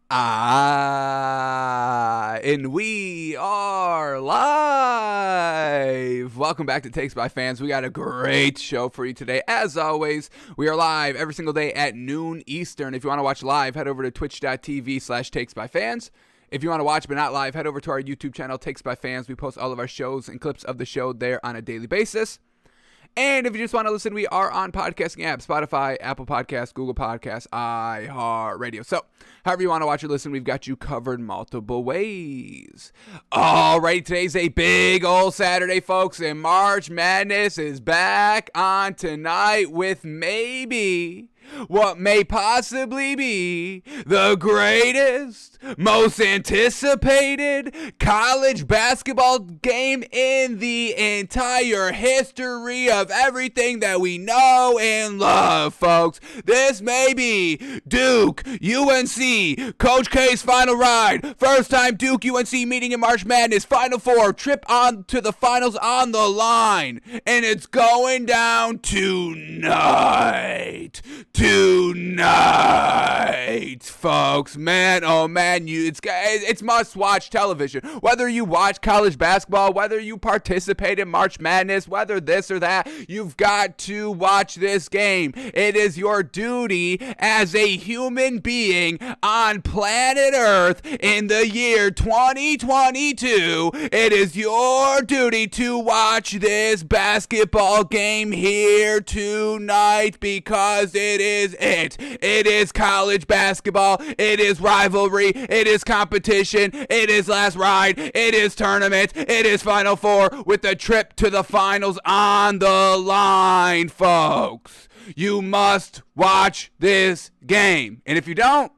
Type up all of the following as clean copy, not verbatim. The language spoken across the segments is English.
And we are live. Welcome back to Takes by Fans. We got a great show for you today. As always, we are live every single day at noon Eastern. If you want to watch live, head over to twitch.tv/takesbyfans. If you want to watch but not live, head over to our YouTube channel, Takes by Fans. We post all of our shows and clips of the show there on a daily basis. And if you just want to listen, we are on podcasting apps, Spotify, Apple Podcasts, Google Podcasts, iHeartRadio. So, however you want to watch or listen, we've got you covered multiple ways. All right, today's a big old Saturday, folks, and March Madness is back on tonight with maybe what may possibly be the greatest, most anticipated college basketball game in the entire history of everything that we know and love, folks. This may be Duke, UNC, Coach K's final ride. First time Duke, UNC meeting in March Madness, Final Four, trip on to the finals on the line. And it's going down tonight, folks. Man, oh man, it's must-watch television. Whether you watch college basketball, whether you participate in March Madness, whether this or that, you've got to watch this game. It is your duty as a human being on planet Earth in the year 2022. It is your duty to watch this basketball game here tonight because it is it. It is college basketball. It is rivalry. It is competition. It is last ride. It is tournament. It is Final Four with the trip to the finals on the line, folks. You must watch this game. And if you don't,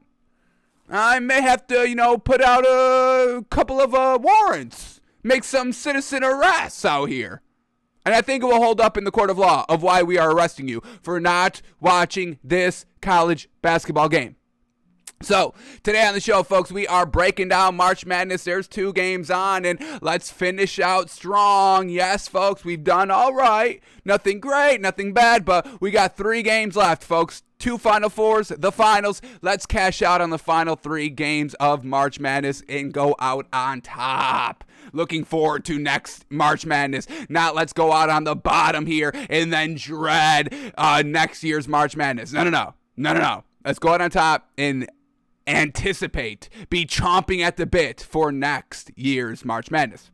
I may have to, put out a couple of warrants. Make some citizen arrests out here. And I think it will hold up in the court of law of why we are arresting you for not watching this college basketball game. So, today on the show, folks, we are breaking down March Madness. There's 2 games on, and let's finish out strong. Yes, folks, we've done all right. Nothing great, nothing bad, but we got 3 games left, folks. 2 Final Fours, the finals. Let's cash out on the final 3 games of March Madness and go out on top. Looking forward to next March Madness. Not let's go out on the bottom here and then dread next year's March Madness. No. Let's go out on top and anticipate, be chomping at the bit for next year's March Madness.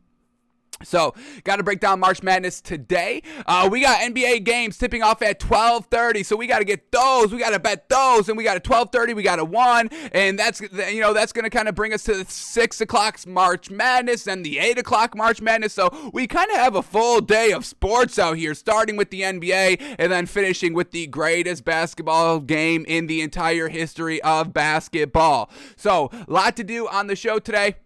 So, got to break down March Madness today. We got NBA games tipping off at 12:30, so we got to get those. We got to bet those, and we got a 12:30, we got a 1, and that's going to kind of bring us to the 6 o'clock March Madness and the 8 o'clock March Madness. So, we kind of have a full day of sports out here, starting with the NBA and then finishing with the greatest basketball game in the entire history of basketball. So, a lot to do on the show today.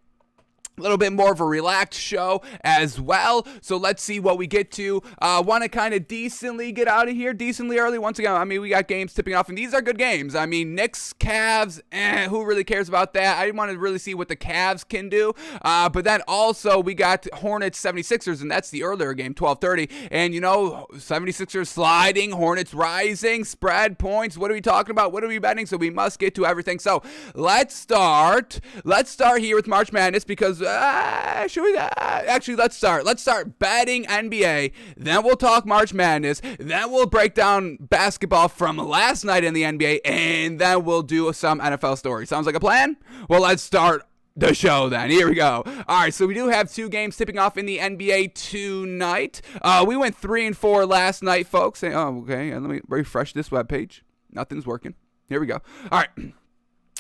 A little bit more of a relaxed show as well. So let's see what we get to. Want to kind of decently get out of here, decently early. Once again, we got games tipping off, and these are good games. Knicks, Cavs, who really cares about that? I want to really see what the Cavs can do. But then also we got Hornets, 76ers, and that's the earlier game, 12:30. And 76ers sliding, Hornets rising, spread points. What are we talking about? What are we betting? So we must get to everything. So let's start. Let's start here with March Madness because actually, let's start betting NBA, then we'll talk March Madness, then we'll break down basketball from last night in the NBA, and then we'll do some NFL stories. Sounds like a plan? Well, let's start the show then. Here we go. All right, so we do have 2 games tipping off in the NBA tonight. We went 3-4 last night, folks. Okay, let me refresh this webpage. Nothing's working. Here we go. All right.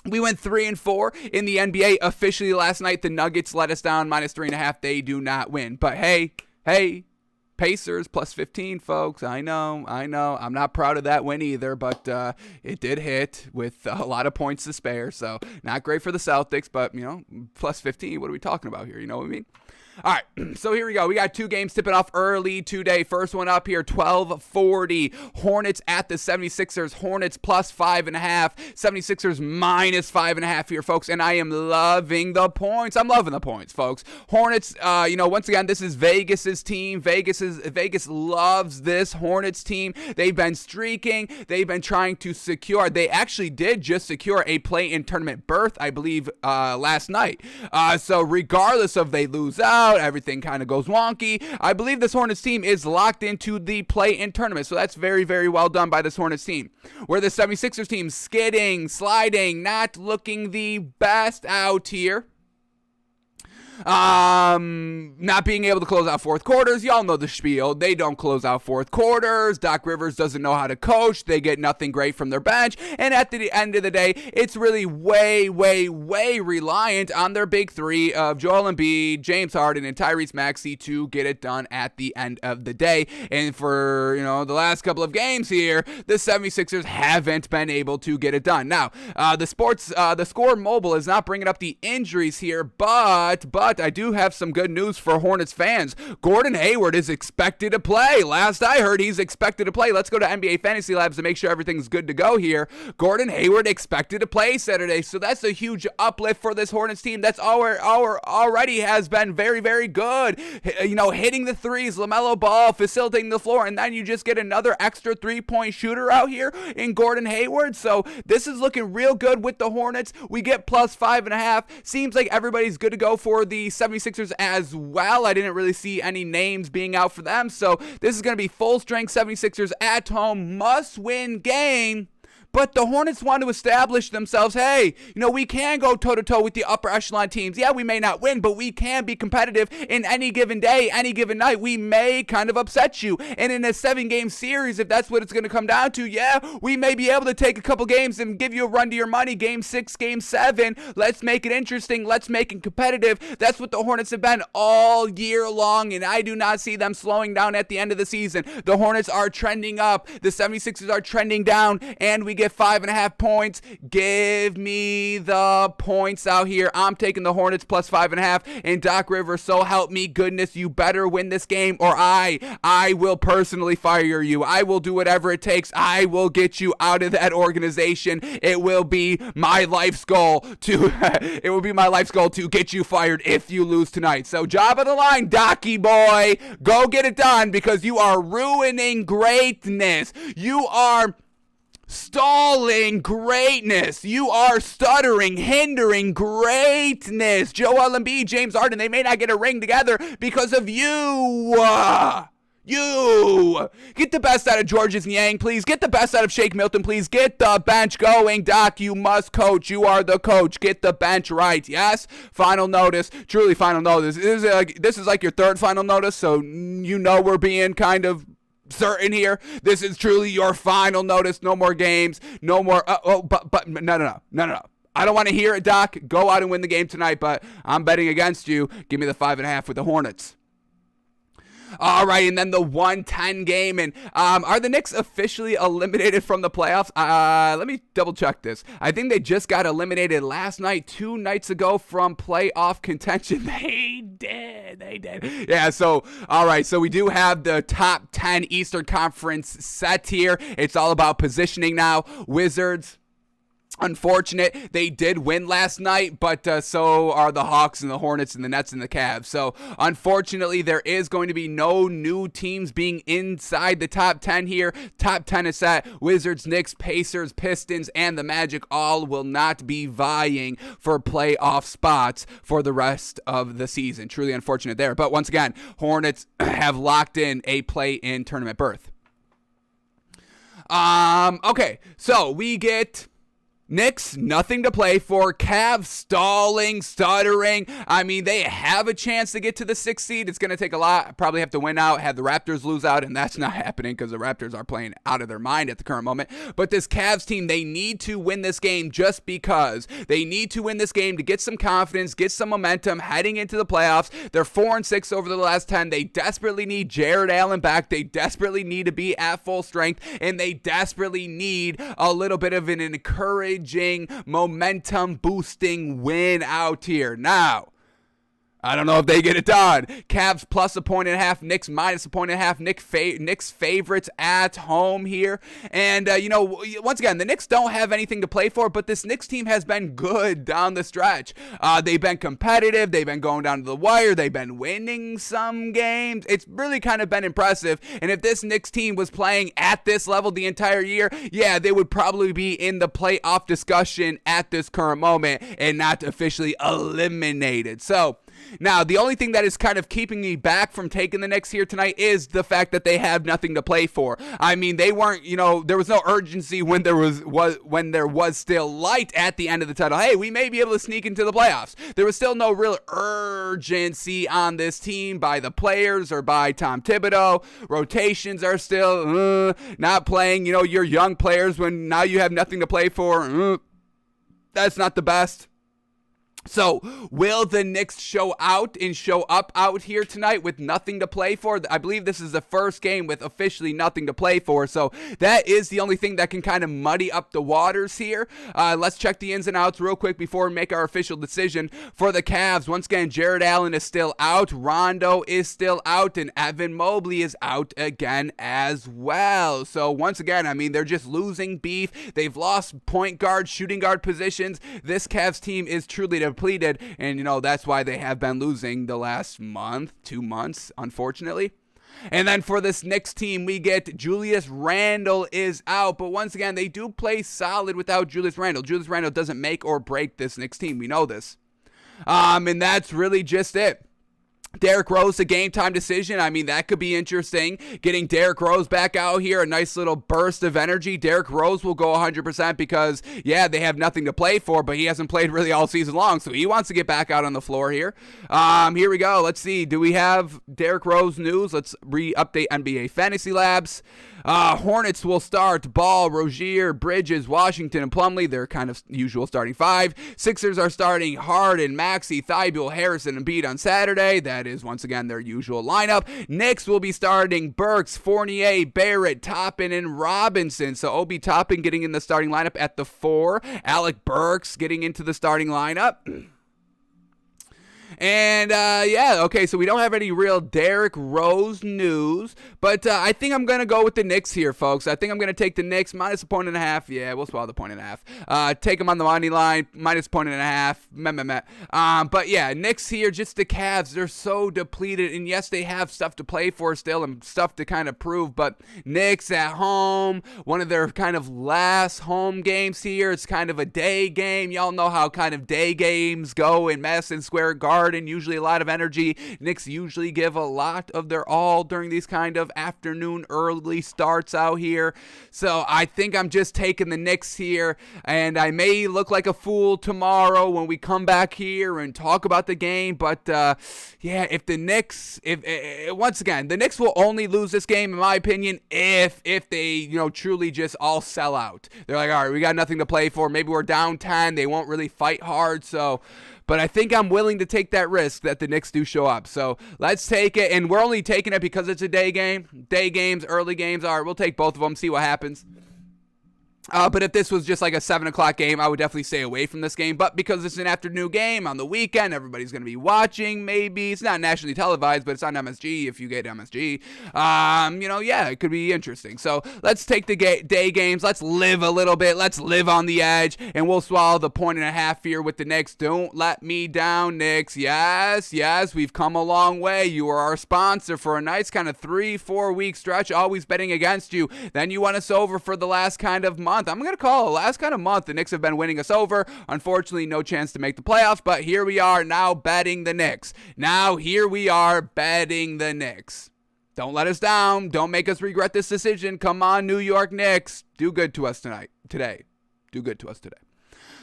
We went 3-4 in the NBA officially last night. The Nuggets let us down, -3.5. They do not win. But hey, Pacers +15, folks. I know. I'm not proud of that win either, but it did hit with a lot of points to spare. So not great for the Celtics, but +15. What are we talking about here? You know what I mean? All right, so here we go. We got 2 games tipping off early today. First one up here, 12:40. Hornets at the 76ers. Hornets plus 5.5. 76ers minus 5.5 here, folks. And I am loving the points. I'm loving the points, folks. Hornets, once again, this is Vegas's team. Vegas loves this Hornets team. They've been streaking. They've been trying to secure. They actually did just secure a play-in tournament berth, I believe, last night. So regardless of they lose out, everything kind of goes wonky, I believe this Hornets team is locked into the play-in tournament. So that's very, very well done by this Hornets team. Where the 76ers team skidding, sliding, not looking the best out here. Not being able to close out fourth quarters. Y'all know the spiel. They don't close out fourth quarters. Doc Rivers doesn't know how to coach. They get nothing great from their bench. And at the end of the day, it's really way, way, way reliant on their big 3 of Joel Embiid, James Harden, and Tyrese Maxey to get it done at the end of the day. And for, the last couple of games here, the 76ers haven't been able to get it done. Now, the Score Mobile is not bringing up the injuries here, but I do have some good news for Hornets fans. Gordon Hayward is expected to play. Last I heard, he's expected to play. Let's go to NBA Fantasy Labs to make sure everything's good to go here. Gordon Hayward expected to play Saturday, so that's a huge uplift for this Hornets team. That's already has been very, very good. Hitting the threes, LaMelo Ball, facilitating the floor, and then you just get another extra 3-point shooter out here in Gordon Hayward. So this is looking real good with the Hornets. We get plus 5.5. Seems like everybody's good to go for the 76ers as well. I didn't really see any names being out for them. So this is going to be full strength 76ers at home, must win game. But the Hornets want to establish themselves. Hey, we can go toe-to-toe with the upper echelon teams. Yeah, we may not win, but we can be competitive in any given day, any given night. We may kind of upset you. And in a 7-game series, if that's what it's going to come down to, yeah, we may be able to take a couple games and give you a run to your money. Game 6, Game 7. Let's make it interesting. Let's make it competitive. That's what the Hornets have been all year long, and I do not see them slowing down at the end of the season. The Hornets are trending up. The 76ers are trending down, and we get 5.5 points. Give me the points out here. I'm taking the Hornets plus 5.5. And Doc Rivers, so help me goodness, you better win this game, or I will personally fire you. I will do whatever it takes. I will get you out of that organization. It will be my life's goal to get you fired if you lose tonight. So job of the line, Docky boy. Go get it done, because you are ruining greatness. You are stalling greatness. You are stuttering, hindering greatness. Joel Embiid, James Harden, they may not get a ring together because of you. You get the best out of Georges Niang, please. Get the best out of Shake Milton, please. Get the bench going, Doc. You must coach. You are the coach. Get the bench right. Yes. Final notice. Truly final notice. This is like your 3rd final notice, so we're being kind of certain here. This is truly your final notice. No more games. No more. But no. I don't want to hear it, Doc. Go out and win the game tonight, but I'm betting against you. Give me the 5.5 with the Hornets. All right, and then the 110 game. And are the Knicks officially eliminated from the playoffs? Let me double check this. I think they just got eliminated last night, 2 nights ago, from playoff contention. They did. Yeah, so, all right, so we do have the top 10 Eastern Conference set here. It's all about positioning now. Wizards, unfortunate. They did win last night, but so are the Hawks and the Hornets and the Nets and the Cavs. So unfortunately, there is going to be no new teams being inside the top 10 here. Top 10 is set. Wizards, Knicks, Pacers, Pistons, and the Magic all will not be vying for playoff spots for the rest of the season. Truly unfortunate there. But once again, Hornets have locked in a play-in tournament berth. Okay, so we get Knicks, nothing to play for. Cavs, stalling, stuttering. I mean, they have a chance to get to the 6th seed. It's going to take a lot. Probably have to win out, have the Raptors lose out, and that's not happening because the Raptors are playing out of their mind at the current moment. But this Cavs team, they need to win this game just because. They need to win this game to get some confidence, get some momentum heading into the playoffs. They're 4-6 over the last 10. They desperately need Jared Allen back. They desperately need to be at full strength, and they desperately need a little bit of an encouraging, momentum boosting win out here. Now, I don't know if they get it done. Cavs plus 1.5, Knicks minus 1.5. Knicks favorites at home here. And, once again, the Knicks don't have anything to play for, but this Knicks team has been good down the stretch. They've been competitive. They've been going down to the wire. They've been winning some games. It's really kind of been impressive. And if this Knicks team was playing at this level the entire year, yeah, they would probably be in the playoff discussion at this current moment and not officially eliminated. So, now, the only thing that is kind of keeping me back from taking the Knicks here tonight is the fact that they have nothing to play for. I mean, they weren't, there was no urgency when there was still light at the end of the tunnel. Hey, we may be able to sneak into the playoffs. There was still no real urgency on this team by the players or by Tom Thibodeau. Rotations are still not playing, your young players when now you have nothing to play for. That's not the best. So, will the Knicks show up out here tonight with nothing to play for? I believe this is the first game with officially nothing to play for, so that is the only thing that can kind of muddy up the waters here. Let's check the ins and outs real quick before we make our official decision. For the Cavs, once again, Jared Allen is still out, Rondo is still out, and Evan Mobley is out again as well. So, once again, I mean, they're just losing beef. They've lost point guard, shooting guard positions. This Cavs team is truly depleted, and that's why they have been losing the last month, 2 months, unfortunately. And then for this Knicks team, we get Julius Randle is out, but once again, they do play solid without Julius Randle. Julius Randle doesn't make or break this Knicks team, we know this. And that's really just it. Derrick Rose, a game time decision. I mean, that could be interesting. Getting Derrick Rose back out here, a nice little burst of energy. Derrick Rose will go 100% because, yeah, they have nothing to play for, but he hasn't played really all season long, so he wants to get back out on the floor here. Here we go. Let's see. Do we have Derrick Rose news? Let's re-update NBA Fantasy Labs. Hornets will start Ball, Rozier, Bridges, Washington, and Plumlee. Their kind of usual starting five. Sixers are starting Harden, Maxey, Thibault, Harrison, and Embiid on Saturday. That is, once again, their usual lineup. Knicks will be starting Burks, Fournier, Barrett, Toppin, and Robinson. So Obi Toppin getting in the starting lineup at the 4. Alec Burks getting into the starting lineup. And, okay, so we don't have any real Derrick Rose news, but I think I'm going to go with the Knicks here, folks. I think I'm going to take the Knicks minus 1.5. Yeah, we'll swallow the 1.5. Take them on the money line, minus 1.5. But, yeah, Knicks here, just the Cavs, they're so depleted, and yes, they have stuff to play for still and stuff to kind of prove, but Knicks at home, one of their kind of last home games here. It's kind of a day game. Y'all know how kind of day games go in Madison Square Garden. Usually a lot of energy. Knicks usually give a lot of their all during these kind of afternoon early starts out here. So I think I'm just taking the Knicks here, and I may look like a fool tomorrow when we come back here and talk about the game. But if the Knicks, once again, the Knicks will only lose this game, in my opinion, if they truly just all sell out. They're like, all right, we got nothing to play for. Maybe we're down 10. They won't really fight hard. But I think I'm willing to take that risk that the Knicks do show up. So let's take it. And we're only taking it because it's a day game. Day games, early games. All right, we'll take both of them, see what happens. But if this was just like a 7 o'clock game, I would definitely stay away from this game. But because it's an afternoon game on the weekend, everybody's going to be watching maybe. It's not nationally televised, but it's on MSG if you get MSG. It could be interesting. So let's take the day games. Let's live a little bit. Let's live on the edge. And we'll swallow the 1.5 here with the Knicks. Don't let me down, Knicks. Yes, we've come a long way. You are our sponsor for a nice kind of 3-4 week stretch, always betting against you. Then you won us over for the last kind of month. I'm going to call it last kind of month. The Knicks have been winning us over. Unfortunately, no chance to make the playoffs, but here we are now betting the Knicks. Don't let us down. Don't make us regret this decision. Come on, New York Knicks. Do good to us today. Do good to us today.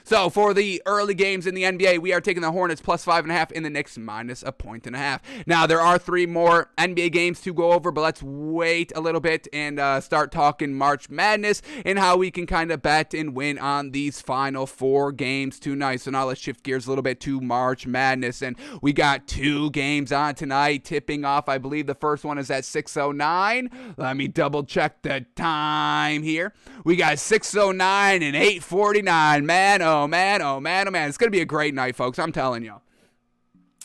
So for the early games in the NBA, we are taking the Hornets plus 5.5 and the Knicks minus 1.5. Now, there are 3 more NBA games to go over, but let's wait a little bit and start talking March Madness and how we can kind of bet and win on these final 4 games tonight. So now let's shift gears a little bit to March Madness. And we got 2 games on tonight tipping off. I believe the first one is at 6:09. Let me double check the time here. We got 6:09 and 8:49. Man, oh man. It's going to be a great night, folks. I'm telling you.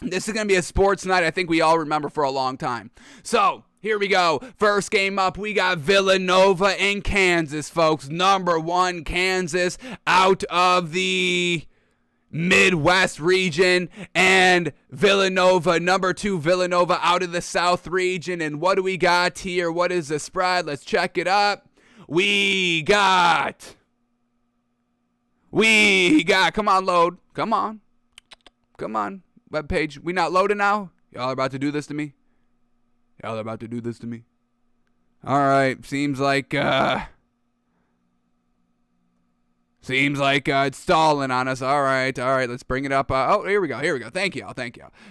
This is going to be a sports night I think we all remember for a long time. So, here we go. First game up, we got Villanova and Kansas, folks. Number 1, Kansas out of the Midwest region, and Villanova, number 2, Villanova out of the South region. And what do we got here? What is the spread? Let's check it up. We got, come on, load. Come on. Web page. We not loading now? Y'all are about to do this to me? All right. Seems like it's stalling on us. All right. Let's bring it up. Here we go. Thank you.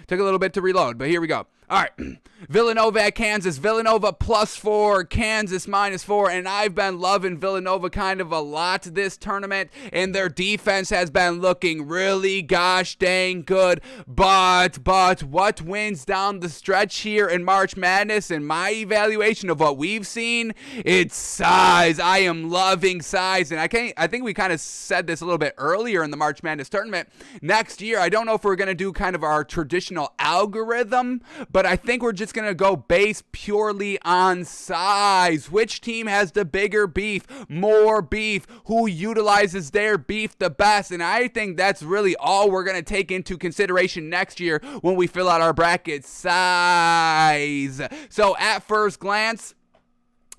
Took a little bit to reload, but here we go. All right. Villanova at Kansas. Villanova +4, Kansas -4. And I've been loving Villanova kind of a lot this tournament. And their defense has been looking really gosh dang good. But what wins down the stretch here in March Madness, in my evaluation of what we've seen, it's size. I am loving size. And I think we kind of said this a little bit earlier in the March Madness tournament. Next year, I don't know if we're going to do kind of our traditional algorithm, but I think we're just going to go based purely on size. Which team has the bigger beef, more beef, who utilizes their beef the best? And I think that's really all we're going to take into consideration next year when we fill out our bracket. Size. So at first glance,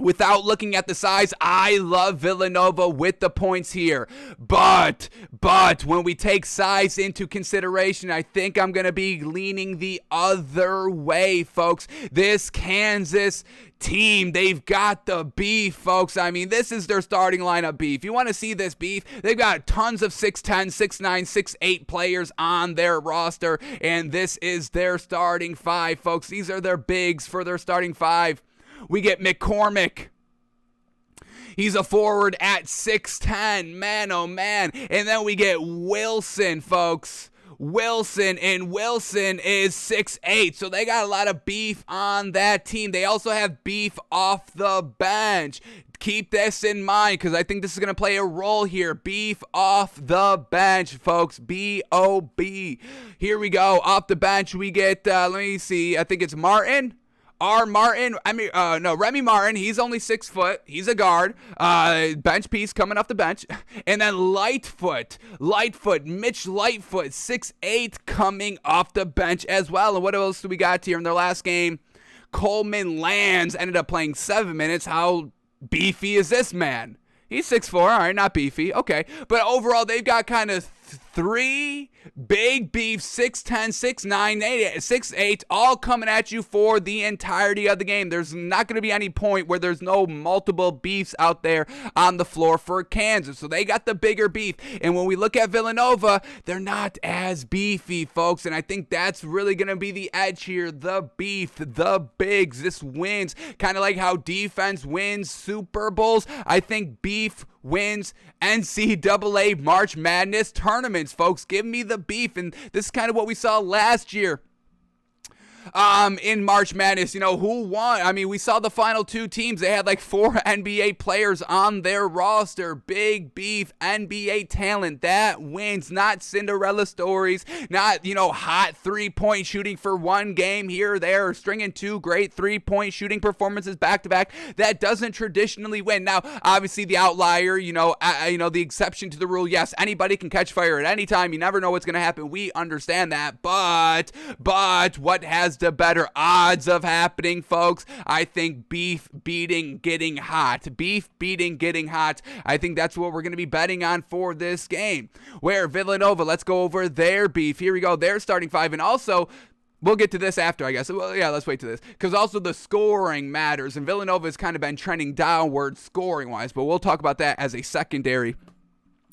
without looking at the size, I love Villanova with the points here. But when we take size into consideration, I think I'm going to be leaning the other way, folks. This Kansas team, they've got the beef, folks. I mean, this is their starting lineup beef. You want to see this beef? They've got tons of 6'10", 6'9", 6'8 players on their roster, and this is their starting 5, folks. These are their bigs for their starting 5. We get McCormick. He's a forward at 6'10". Man, oh man. And then we get Wilson, folks. Wilson is 6'8". So they got a lot of beef on that team. They also have beef off the bench. Keep this in mind because I think this is going to play a role here. Beef off the bench, folks. B-O-B. Here we go. Off the bench, we get, let me see. I think it's Martin. Remy Martin. He's only 6 foot. He's a guard. Bench piece coming off the bench. And then Lightfoot, Mitch Lightfoot, 6'8", coming off the bench as well. And what else do we got here in their last game? Coleman Lands ended up playing 7 minutes. How beefy is this man? He's 6'4", all right, not beefy, okay. But overall, they've got kind of 3 big beef, 6'10", 6'9", 6'8", all coming at you for the entirety of the game. There's not going to be any point where there's no multiple beefs out there on the floor for Kansas. So they got the bigger beef. And when we look at Villanova, they're not as beefy, folks. And I think that's really going to be the edge here. The beef, the bigs. This wins. Kind of like how defense wins Super Bowls. I think beef wins NCAA March Madness tournaments, folks. Give me the beef. And this is kind of what we saw last year. In March Madness, who won? I mean, we saw the final 2 teams. They had like 4 NBA players on their roster. Big beef, NBA talent. That wins. Not Cinderella stories. Not, hot 3-point shooting for one game here or there. Or stringing 2 great 3-point shooting performances back to back. That doesn't traditionally win. Now, obviously the outlier, the exception to the rule. Yes, anybody can catch fire at any time. You never know what's going to happen. We understand that. But what has the better odds of happening, folks? I think beef beating getting hot. I think that's what we're going to be betting on for this game. Where Villanova, let's go over their beef. Here we go. They're starting 5. And also, we'll get to this after, I guess. Well, yeah, let's wait to this. Because also the scoring matters. And Villanova has kind of been trending downward scoring-wise. But we'll talk about that as a secondary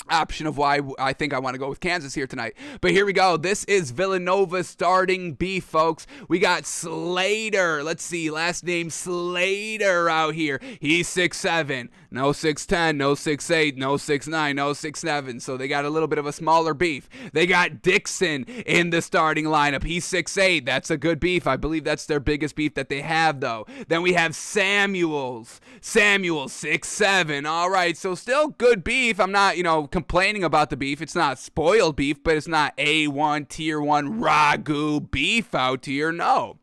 option of why I think I want to go with Kansas here tonight. But here we go. This is Villanova starting beef, folks. We got Slater. Let's see. Last name Slater out here. He's 6'7". No 6'10". No 6'8". No 6'9". No 6'7". So they got a little bit of a smaller beef. They got Dixon in the starting lineup. He's 6'8". That's a good beef. I believe that's their biggest beef that they have, though. Then we have Samuels. 6'7". All right. So still good beef. I'm not, complaining about the beef. It's not spoiled beef, but it's not A1 tier 1 ragu beef out here. No.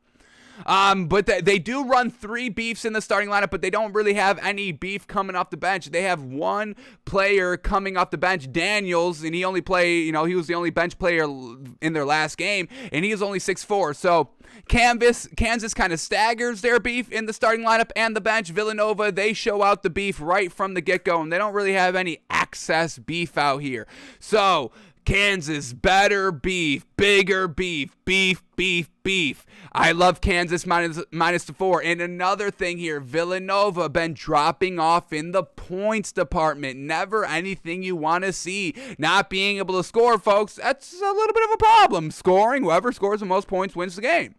But they do run 3 beefs in the starting lineup, but they don't really have any beef coming off the bench. They have one player coming off the bench, Daniels, and he only played, he was the only bench player in their last game, and he is only 6'4". So Kansas kind of staggers their beef in the starting lineup and the bench. Villanova, they show out the beef right from the get-go, and they don't really have any excess beef out here. So Kansas, better beef, bigger beef, beef, beef, beef. I love Kansas minus the 4. And another thing here, Villanova been dropping off in the points department. Never anything you want to see. Not being able to score, folks, that's a little bit of a problem. Scoring, whoever scores the most points wins the game.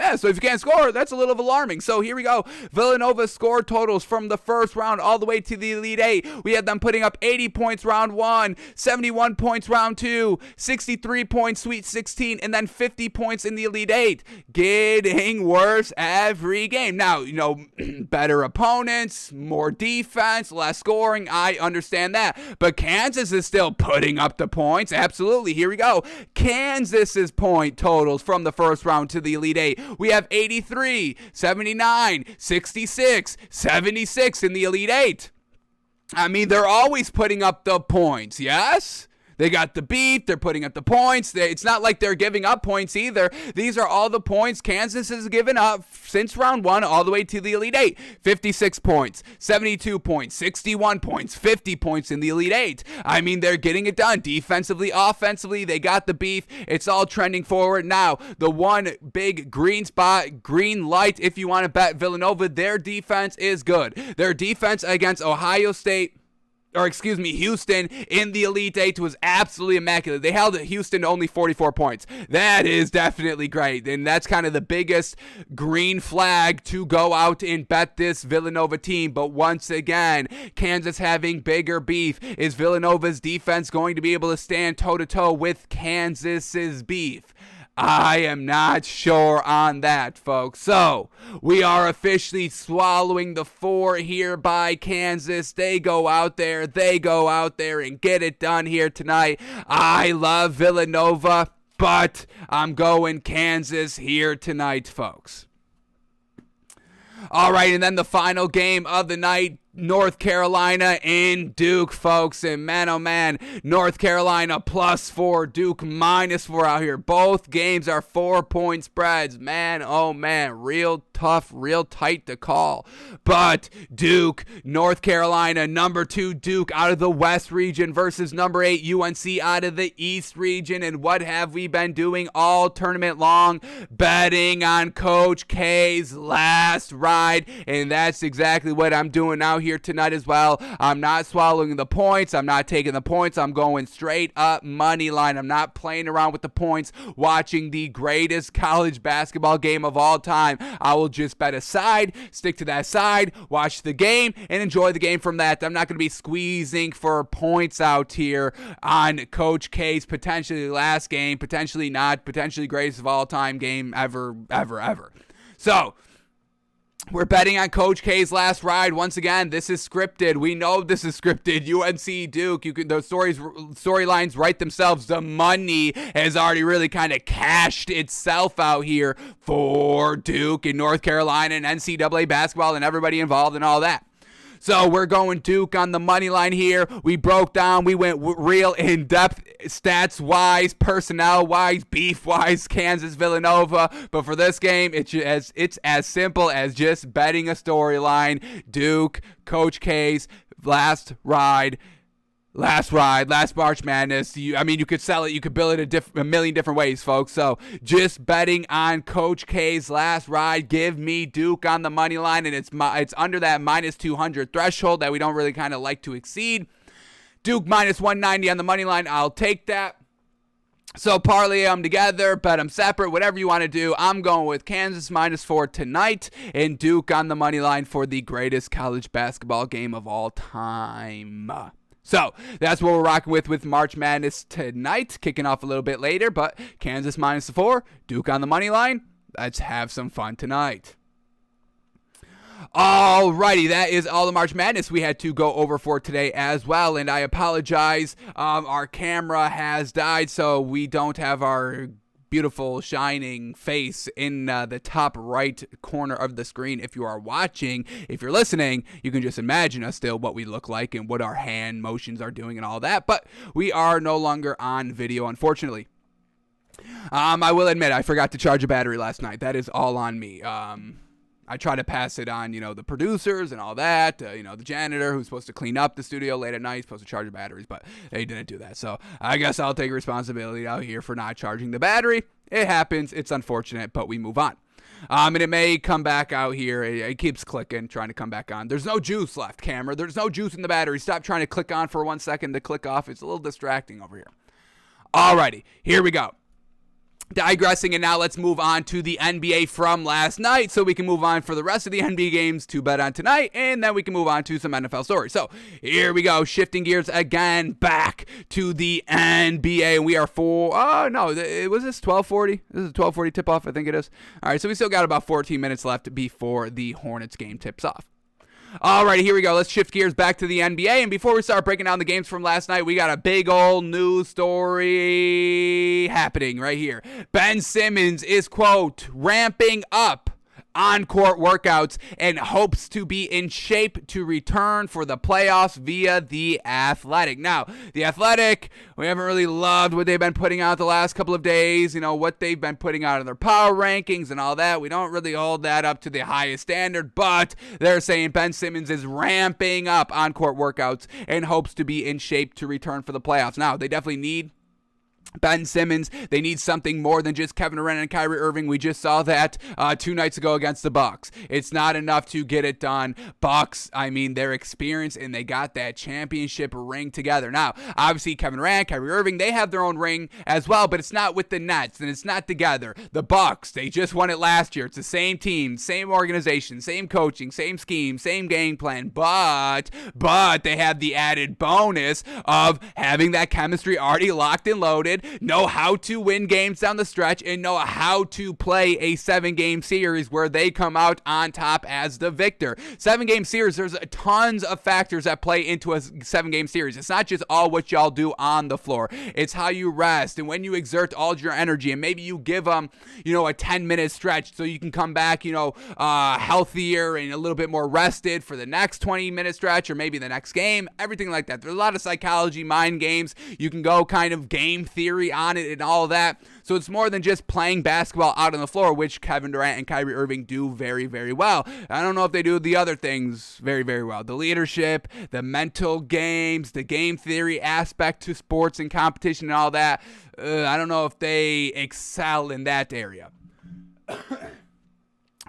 Yeah, so if you can't score, that's a little alarming. So here we go. Villanova's score totals from the first round all the way to the Elite 8. We had them putting up 80 points round 1, 71 points round 2, 63 points Sweet 16, and then 50 points in the Elite 8. Getting worse every game. Now, better opponents, more defense, less scoring. I understand that. But Kansas is still putting up the points. Absolutely. Here we go. Kansas's point totals from the first round to the Elite 8. We have 83, 79, 66, 76 in the Elite 8. I mean, they're always putting up the points, yes? They got the beat. They're putting up the points. It's not like they're giving up points either. These are all the points Kansas has given up since round 1 all the way to the Elite 8. 56 points, 72 points, 61 points, 50 points in the Elite 8. I mean, they're getting it done. Defensively, offensively, they got the beef. It's all trending forward. Now, the one big green spot, green light, if you want to bet Villanova, their defense is good. Their defense against Houston in the Elite 8 was absolutely immaculate. They held Houston to only 44 points. That is definitely great, and that's kind of the biggest green flag to go out and bet this Villanova team. But once again, Kansas having bigger beef. Is Villanova's defense going to be able to stand toe-to-toe with Kansas's beef? I am not sure on that, folks. So, we are officially swallowing the 4 here by Kansas. They go out there and get it done here tonight. I love Villanova, but I'm going Kansas here tonight, folks. All right, and then the final game of the night, North Carolina and Duke, folks. And man, oh man, North Carolina +4, Duke -4 out here. Both games are 4-point spreads. Man, oh man, real tough, real tight to call. But Duke, North Carolina, number 2 Duke out of the West region versus number 8 UNC out of the East region. And what have we been doing all tournament long? Betting on Coach K's last ride. And that's exactly what I'm doing out here tonight as well. I'm not swallowing the points. I'm not taking the points. I'm going straight up money line. I'm not playing around with the points, watching the greatest college basketball game of all time. I will just bet a side, stick to that side, watch the game, and enjoy the game from that. I'm not going to be squeezing for points out here on Coach K's potentially last game, potentially not, potentially greatest of all time game ever. So, we're betting on Coach K's last ride. Once again, this is scripted. We know this is scripted. UNC Duke, the storylines write themselves. The money has already really kind of cashed itself out here for Duke and North Carolina and NCAA basketball and everybody involved and all that. So we're going Duke on the money line here. We broke down. We went real in-depth stats-wise, personnel-wise, beef-wise, Kansas, Villanova. But for this game, it's as simple as just betting a storyline. Duke, Coach K's last ride. Last March Madness. You could sell it. You could bill it a million different ways, folks. So just betting on Coach K's last ride. Give me Duke on the money line, and it's under that -200 threshold that we don't really kind of like to exceed. Duke -190 on the money line. I'll take that. So parlay them together, bet them separate, whatever you want to do. I'm going with Kansas -4 tonight and Duke on the money line for the greatest college basketball game of all time. So, that's what we're rocking with March Madness tonight, kicking off a little bit later, but Kansas -4, Duke on the money line. Let's have some fun tonight. Alrighty, that is all the March Madness we had to go over for today as well, and I apologize, our camera has died, so we don't have our beautiful shining face in the top right corner of the screen. If you are watching, if you're listening, you can just imagine us still what we look like and what our hand motions are doing and all that, but we are no longer on video, unfortunately. I will admit I forgot to charge a battery last night. That is all on me. I try to pass it on, the producers and all that, the janitor who's supposed to clean up the studio late at night, supposed to charge the batteries, but they didn't do that. So I guess I'll take responsibility out here for not charging the battery. It happens. It's unfortunate, but we move on. And it may come back out here. It keeps clicking, trying to come back on. There's no juice left, camera. There's no juice in the battery. Stop trying to click on for 1 second to click off. It's a little distracting over here. Alrighty, here we go. Digressing, and now let's move on to the NBA from last night so we can move on for the rest of the NBA games to bet on tonight, and then we can move on to some NFL stories. So here we go, shifting gears again back to the NBA, and we are was this 12:40? This is a 12:40 tip-off, I think it is. All right, so we still got about 14 minutes left before the Hornets game tips off. Alright, here we go. Let's shift gears back to the NBA. And before we start breaking down the games from last night, we got a big old news story happening right here. Ben Simmons is, quote, ramping up on-court workouts and hopes to be in shape to return for the playoffs via The Athletic. Now, The Athletic, we haven't really loved what they've been putting out the last couple of days, what they've been putting out in their power rankings and all that. We don't really hold that up to the highest standard, but they're saying Ben Simmons is ramping up on-court workouts and hopes to be in shape to return for the playoffs. Now, they definitely need Ben Simmons. They need something more than just Kevin Durant and Kyrie Irving. We just saw that 2 nights ago against the Bucks. It's not enough to get it done. Bucks, they're experienced and they got that championship ring together. Now, obviously Kevin Durant, Kyrie Irving, they have their own ring as well, but it's not with the Nets and it's not together. The Bucks, they just won it last year. It's the same team, same organization, same coaching, same scheme, same game plan, but they have the added bonus of having that chemistry already locked and loaded, know how to win games down the stretch, and know how to play a 7-game series where they come out on top as the victor. 7-game series, there's tons of factors that play into a 7-game series. It's not just all what y'all do on the floor. It's how you rest and when you exert all your energy, and maybe you give them, a 10-minute stretch so you can come back, healthier and a little bit more rested for the next 20-minute stretch or maybe the next game, everything like that. There's a lot of psychology, mind games. You can go kind of game theory on it and all of that. So it's more than just playing basketball out on the floor, which Kevin Durant and Kyrie Irving do very, very well. I don't know if they do the other things very, very well. The leadership, the mental games, the game theory aspect to sports and competition and all that. I don't know if they excel in that area.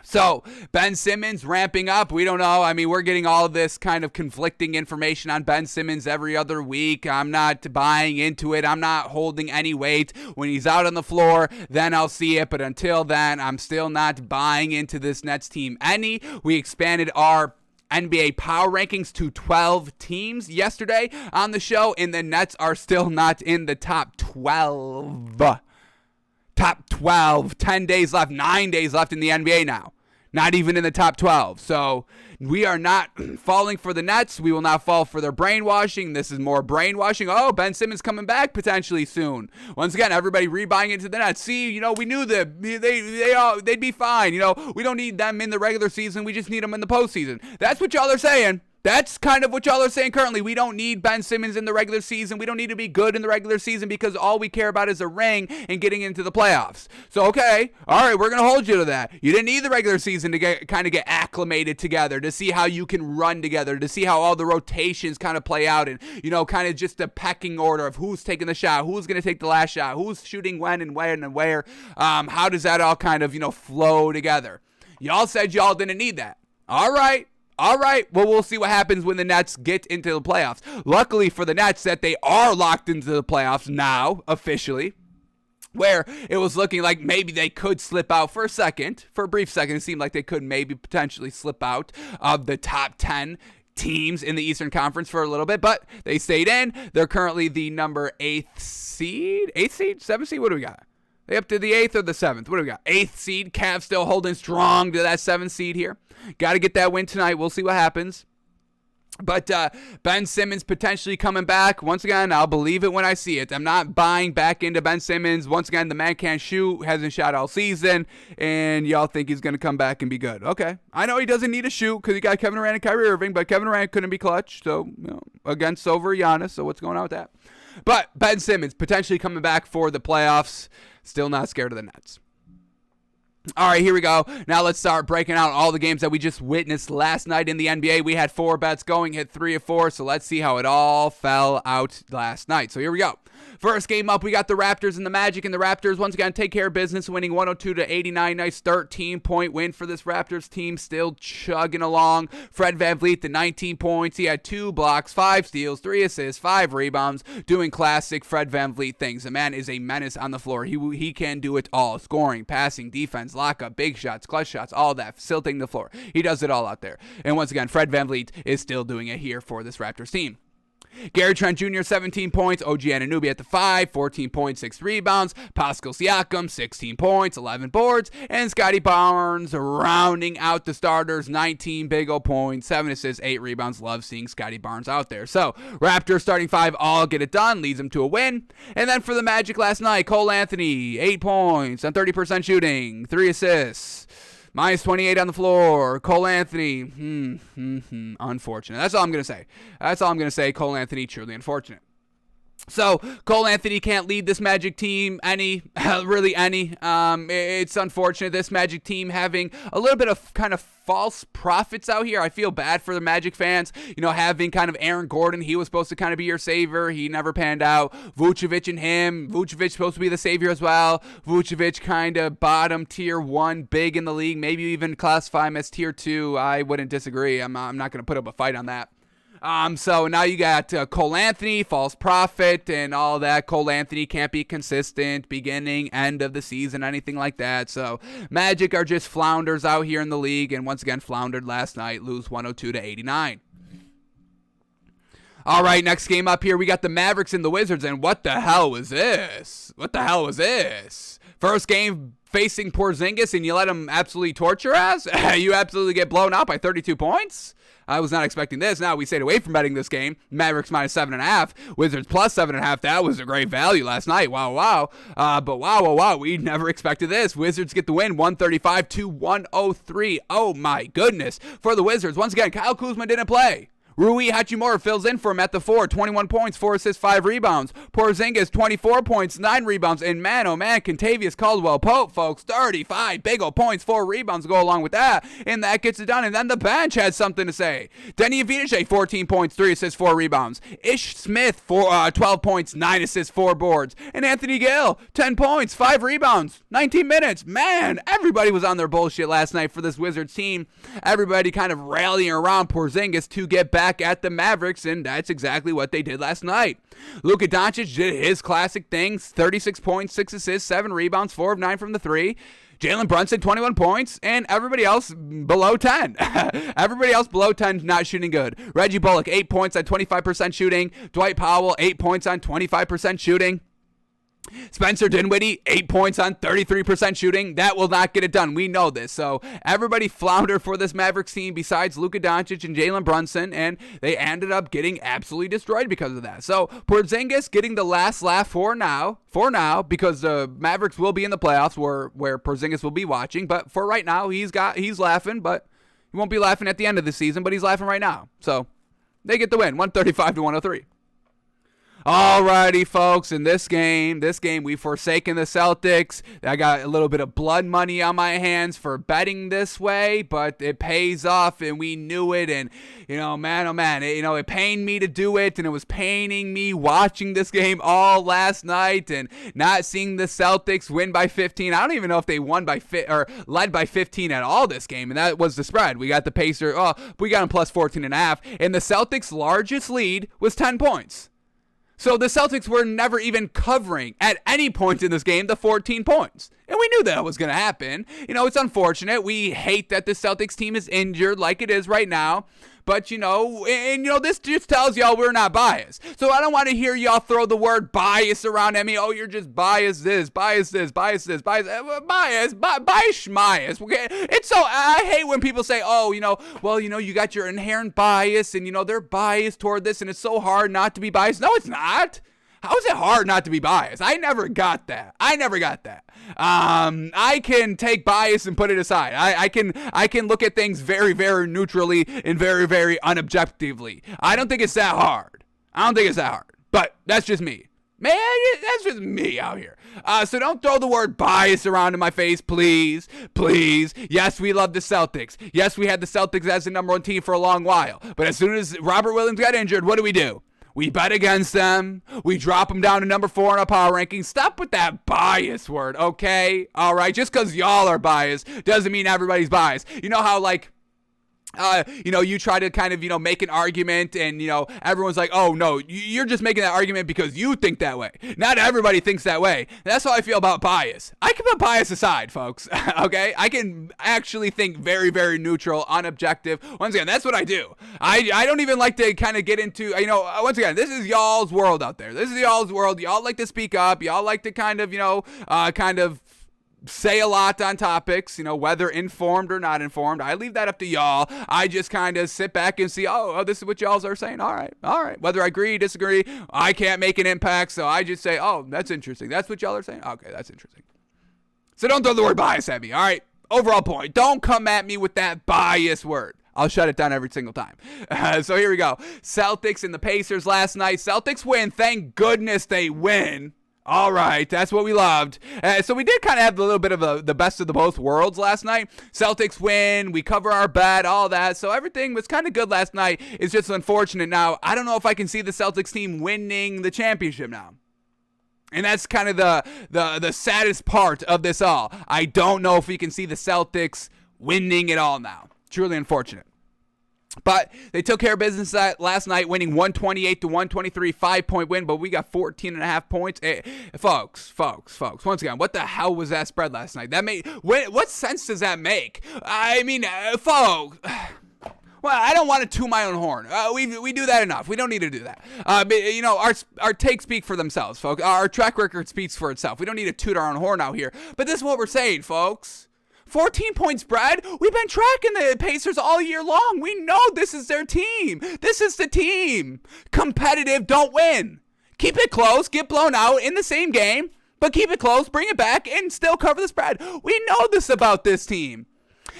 So, Ben Simmons ramping up, we don't know. We're getting all this kind of conflicting information on Ben Simmons every other week. I'm not buying into it. I'm not holding any weight. When he's out on the floor, then I'll see it. But until then, I'm still not buying into this Nets team any. We expanded our NBA power rankings to 12 teams yesterday on the show, and the Nets are still not in the top 12. Top 12. 10 days left, 9 days left in the NBA now. Not even in the top 12. So we are not falling for the Nets. We will not fall for their brainwashing. This is more brainwashing. Oh, Ben Simmons coming back potentially soon. Once again, everybody rebuying into the Nets. See, we knew that they'd be fine. We don't need them in the regular season. We just need them in the postseason. That's what y'all are saying. That's kind of what y'all are saying currently. We don't need Ben Simmons in the regular season. We don't need to be good in the regular season because all we care about is a ring and getting into the playoffs. So, okay, all right, we're going to hold you to that. You didn't need the regular season to get acclimated together, to see how you can run together, to see how all the rotations kind of play out and, kind of just a pecking order of who's taking the shot, who's going to take the last shot, who's shooting when and where. How does that all kind of, flow together? Y'all said y'all didn't need that. All right, well, we'll see what happens when the Nets get into the playoffs. Luckily for the Nets that they are locked into the playoffs now, officially, where it was looking like maybe they could slip out for a brief second. It seemed like they could maybe potentially slip out of the top 10 teams in the Eastern Conference for a little bit, but they stayed in. They're currently the number 7th seed? What do we got? They up to the 8th or the 7th? What do we got? 8th seed. Cavs still holding strong to that 7th seed here. Got to get that win tonight. We'll see what happens. But Ben Simmons potentially coming back. Once again, I'll believe it when I see it. I'm not buying back into Ben Simmons. Once again, the man can't shoot, hasn't shot all season, and y'all think he's going to come back and be good. Okay. I know he doesn't need to shoot because he got Kevin Durant and Kyrie Irving, but Kevin Durant couldn't be clutch, so against over Giannis, so what's going on with that? But Ben Simmons potentially coming back for the playoffs. Still not scared of the Nets. All right, here we go. Now let's start breaking out all the games that we just witnessed last night in the NBA. We had 4 bets going, hit 3 of 4, so let's see how it all fell out last night. So here we go. First game up, we got the Raptors and the Magic, and the Raptors once again take care of business, winning 102-89. Nice 13-point win for this Raptors team, still chugging along. Fred VanVleet, the 19 points. He had 2 blocks, 5 steals, 3 assists, 5 rebounds, doing classic Fred VanVleet things. The man is a menace on the floor. He can do it all. Scoring, passing, defense, lockup, big shots, clutch shots, all that, facilitating the floor. He does it all out there. And once again, Fred VanVleet is still doing it here for this Raptors team. Gary Trent Jr., 17 points. OG Anunoby at the 5, 14 points, 6 rebounds. Pascal Siakam, 16 points, 11 boards. And Scotty Barnes rounding out the starters, 19 big ol' points, 7 assists, 8 rebounds. Love seeing Scotty Barnes out there. So, Raptors starting 5 all get it done, leads them to a win. And then for the Magic last night, Cole Anthony, 8 points on 30% shooting, 3 assists. Minus 28 on the floor. Cole Anthony, unfortunate. That's all I'm going to say. Cole Anthony, truly unfortunate. So, Cole Anthony can't lead this Magic team any. It's unfortunate, this Magic team having a little bit of kind of false prophets out here. I feel bad for the Magic fans, having kind of Aaron Gordon. He was supposed to kind of be your savior. He never panned out. Vucevic and him. Vucevic supposed to be the savior as well. Vucevic kind of bottom tier 1, big in the league. Maybe even classify him as tier 2. I wouldn't disagree. I'm not going to put up a fight on that. So now you got Cole Anthony, false prophet, and all that. Cole Anthony can't be consistent, beginning, end of the season, anything like that. So Magic are just flounders out here in the league, and once again floundered last night, lose 102-89. All right, next game up here, we got the Mavericks and the Wizards, and what the hell was this? First game facing Porzingis, and you let him absolutely torture us? You absolutely get blown out by 32 points? I was not expecting this. Now we stayed away from betting this game. Mavericks minus 7.5. Wizards plus 7.5. That was a great value last night. Wow. But wow. We never expected this. Wizards get the win, 135-103. Oh my goodness. For the Wizards, once again, Kyle Kuzma didn't play. Rui Hachimura fills in for him at the 4, 21 points, 4 assists, 5 rebounds. Porzingis, 24 points, 9 rebounds. And man, oh man, Kentavious Caldwell-Pope, folks, 35 big ol' points, 4 rebounds go along with that. And that gets it done. And then the bench had something to say. Denny Avdija, 14 points, 3 assists, 4 rebounds. Ish Smith, 12 points, 9 assists, 4 boards. And Anthony Gill, 10 points, 5 rebounds, 19 minutes. Man, everybody was on their bullshit last night for this Wizards team. Everybody kind of rallying around Porzingis to get back at the Mavericks, and that's exactly what they did last night. Luka Doncic did his classic things, 36 points, 6 assists, 7 rebounds, 4 of 9 from the 3. Jalen Brunson, 21 points, and everybody else below 10. Everybody else below 10 not shooting good. Reggie Bullock, 8 points on 25% shooting. Dwight Powell, 8 points on 25% shooting. Spencer Dinwiddie, 8 points on 33% shooting. That will not get it done. We know this. So everybody floundered for this Mavericks team besides Luka Doncic and Jalen Brunson, and they ended up getting absolutely destroyed because of that. So Porzingis getting the last laugh for now, because the Mavericks will be in the playoffs where Porzingis will be watching. But for right now, he's laughing, but he won't be laughing at the end of the season, but he's laughing right now. So they get the win, 135-103. Alrighty, folks, in this game, we've forsaken the Celtics. I got a little bit of blood money on my hands for betting this way, but it pays off, and we knew it, and, man, it pained me to do it, and it was paining me watching this game all last night, and not seeing the Celtics win by 15. I don't even know if they won by or led by 15 at all this game, and that was the spread. We got the Pacers, we got them plus 14.5, and the Celtics' largest lead was 10 points. So the Celtics were never even covering at any point in this game the 14 points. And we knew that was going to happen. It's unfortunate. We hate that the Celtics team is injured like it is right now. but this just tells y'all we're not biased. So I don't want to hear y'all throw the word bias around at me. Oh, you're just biased this, bias this, bias this, bias, bias, schmias. Okay, it's so, I hate when people say, oh, you got your inherent bias, and they're biased toward this, and it's so hard not to be biased. No, it's not. How is it hard not to be biased? I never got that. I can take bias and put it aside. I can look at things very, very neutrally and very, very unobjectively. I don't think it's that hard. But that's just me. Man, that's just me out here. So don't throw the word bias around in my face, please. Please. Yes, we love the Celtics. Yes, we had the Celtics as the number one team for a long while. But as soon as Robert Williams got injured, what do? We bet against them. We drop them down to number 4 in our power rankings. Stop with that bias word, okay? All right, just because y'all are biased doesn't mean everybody's biased. You know how, you try to kind of, make an argument and, everyone's like, oh, no, you're just making that argument because you think that way. Not everybody thinks that way. That's how I feel about bias. I can put bias aside, folks, okay? I can actually think very, very neutral, unobjective. Once again, that's what I do. I don't even like to kind of get into, once again, this is y'all's world out there. This is y'all's world. Y'all like to speak up. Y'all like to kind of, say a lot on topics, whether informed or not informed. I leave that up to y'all. I just kind of sit back and see, oh, this is what y'all are saying. All right. Whether I agree, disagree, I can't make an impact, so I just say, oh, that's interesting. That's what y'all are saying? Okay, that's interesting. So don't throw the word bias at me, all right? Overall point, don't come at me with that bias word. I'll shut it down every single time. So here we go. Celtics and the Pacers last night. Celtics win. Thank goodness they win. All right, that's what we loved. So we did kind of have a little bit of the best of the both worlds last night. Celtics win, we cover our bet, all that. So everything was kind of good last night. It's just unfortunate now. I don't know if I can see the Celtics team winning the championship now. And that's kind of the saddest part of this all. I don't know if we can see the Celtics winning it all now. Truly unfortunate. But they took care of business last night, winning 128-123, 5-point win, but we got 14.5 points. Folks, once again, what the hell was that spread last night? What sense does that make? I mean, folks, well, I don't want to toot my own horn. We do that enough. We don't need to do that. But, our takes speak for themselves, folks. Our track record speaks for itself. We don't need to toot our own horn out here. But this is what we're saying, folks. 14-point spread. We've been tracking the Pacers all year long. We know this is their team. This is the team. Competitive, don't win. Keep it close, get blown out in the same game, but keep it close, bring it back, and still cover the spread. We know this about this team.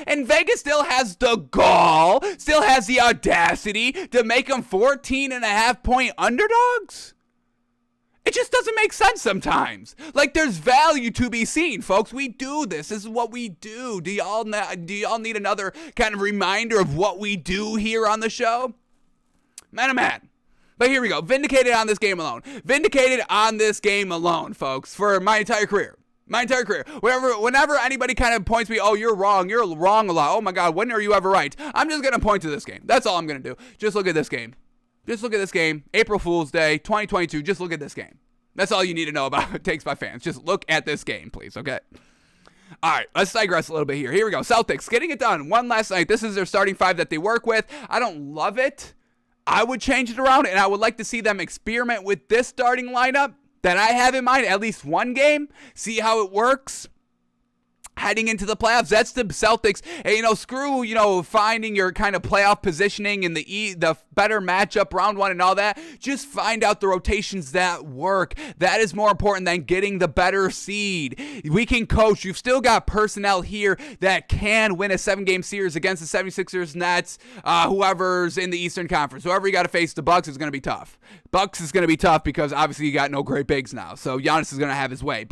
And Vegas still has the gall, still has the audacity to make them 14.5-point underdogs? It just doesn't make sense sometimes. Like, there's value to be seen, folks. We do this. This is what we do. Do y'all need another kind of reminder of what we do here on the show? Man, oh man. But here we go. Vindicated on this game alone. Vindicated on this game alone, folks, for my entire career. Whenever anybody kind of points me, oh, you're wrong a lot. Oh my God, when are you ever right? I'm just going to point to this game. That's all I'm going to do. Just look at this game. April Fool's Day, 2022. Just look at this game. That's all you need to know about Takes by Fans. Just look at this game, please, okay? All right, let's digress a little bit here. Here we go. Celtics getting it done. Won last night. This is their starting 5 that they work with. I don't love it. I would change it around, and I would like to see them experiment with this starting lineup that I have in mind, at least one game, see how it works. Heading into the playoffs, that's the Celtics. Hey, screw, finding your kind of playoff positioning in the better matchup round 1 and all that. Just find out the rotations that work. That is more important than getting the better seed. We can coach. You've still got personnel here that can win a 7-game series against the 76ers, Nets, whoever's in the Eastern Conference. Whoever you got to face, the Bucks is going to be tough. Bucks is going to be tough because obviously you got no great bigs now. So Giannis is going to have his way.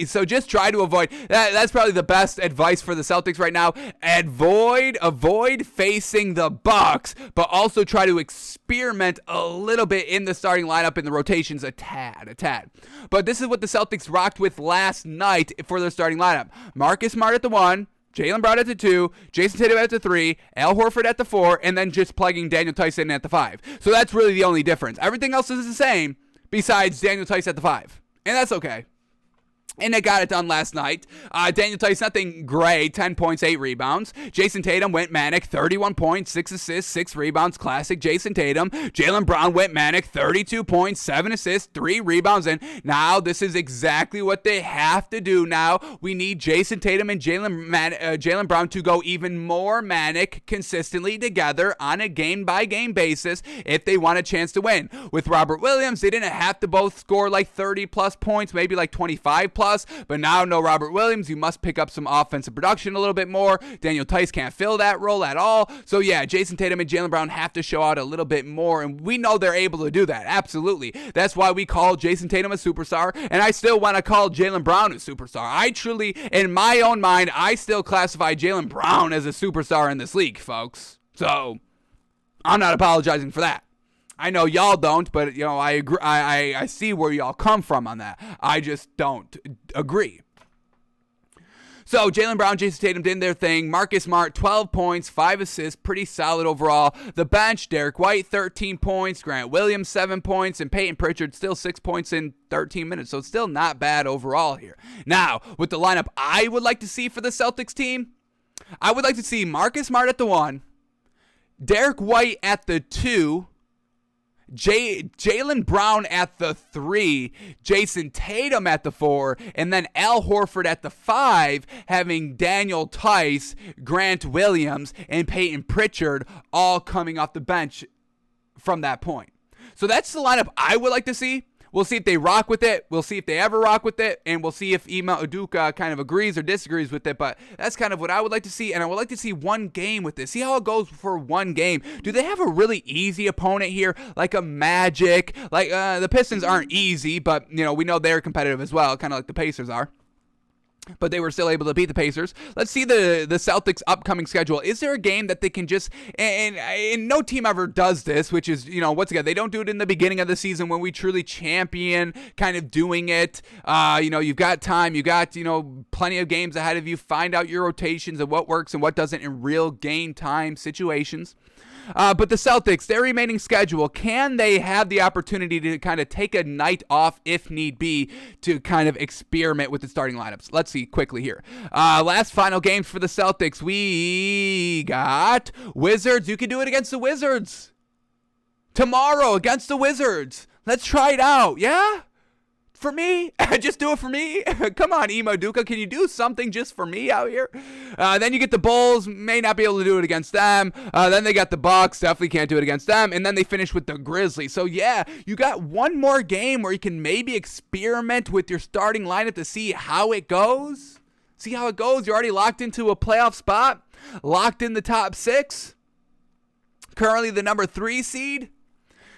So just try to avoid that. That's probably the best advice for the Celtics right now. Avoid facing the Bucks, but also try to experiment a little bit in the starting lineup in the rotations a tad. But this is what the Celtics rocked with last night for their starting lineup. Marcus Smart at the 1, Jaylen Brown at the 2, Jason Tatum at the 3, Al Horford at the 4, and then just plugging Daniel Tice in at the 5. So that's really the only difference. Everything else is the same besides Daniel Tice at the 5. And that's okay. And they got it done last night. Daniel Tice, nothing great. 10 points, 8 rebounds. Jason Tatum went manic. 31 points, 6 assists, 6 rebounds. Classic Jason Tatum. Jaylen Brown went manic. 32 points, 7 assists, 3 rebounds. And now this is exactly what they have to do now. We need Jason Tatum and Jaylen Brown to go even more manic consistently together on a game-by-game basis if they want a chance to win. With Robert Williams, they didn't have to both score like 30-plus points, maybe like 25-plus. But now, no Robert Williams. You must pick up some offensive production a little bit more. Daniel Tice can't fill that role at all. So, yeah, Jason Tatum and Jaylen Brown have to show out a little bit more, and we know they're able to do that. Absolutely. That's why we call Jason Tatum a superstar, and I still want to call Jaylen Brown a superstar. I truly, in my own mind, I still classify Jaylen Brown as a superstar in this league, folks. So, I'm not apologizing for that. I know y'all don't, but I agree. I see where y'all come from on that. I just don't agree. So Jaylen Brown, Jason Tatum did their thing. Marcus Smart, 12 points, 5 assists, pretty solid overall. The bench, Derek White, 13 points, Grant Williams, 7 points, and Peyton Pritchard, still 6 points in 13 minutes. So it's still not bad overall here. Now, with the lineup I would like to see for the Celtics team, I would like to see Marcus Smart at the 1, Derek White at the 2, Jaylen Brown at the 3, Jason Tatum at the 4, and then Al Horford at the 5, having Daniel Tice, Grant Williams, and Peyton Pritchard all coming off the bench from that point. So that's the lineup I would like to see. We'll see if they rock with it. We'll see if they ever rock with it. And we'll see if Ime Udoka kind of agrees or disagrees with it. But that's kind of what I would like to see. And I would like to see one game with this. See how it goes for one game. Do they have a really easy opponent here? Like a Magic? Like the Pistons aren't easy, but we know they're competitive as well. Kind of like the Pacers are. But they were still able to beat the Pacers. Let's see the Celtics' upcoming schedule. Is there a game that they can just, and no team ever does this, which is, once again, they don't do it in the beginning of the season when we truly champion kind of doing it. You've got time. You got, plenty of games ahead of you. Find out your rotations and what works and what doesn't in real game time situations. But the Celtics, their remaining schedule, can they have the opportunity to kind of take a night off if need be to kind of experiment with the starting lineups? Let's see quickly here. Last final games for the Celtics. We got Wizards. You can do it against the Wizards. Tomorrow against the Wizards. Let's try it out. Yeah? For me? Just do it for me? Come on, Ime Udoka. Can you do something just for me out here? Then you get the Bulls. May not be able to do it against them. Then they got the Bucks. Definitely can't do it against them. And then they finish with the Grizzlies. So, yeah, you got one more game where you can maybe experiment with your starting lineup to see how it goes. See how it goes. You're already locked into a playoff spot. Locked in the top 6. Currently the number 3 seed.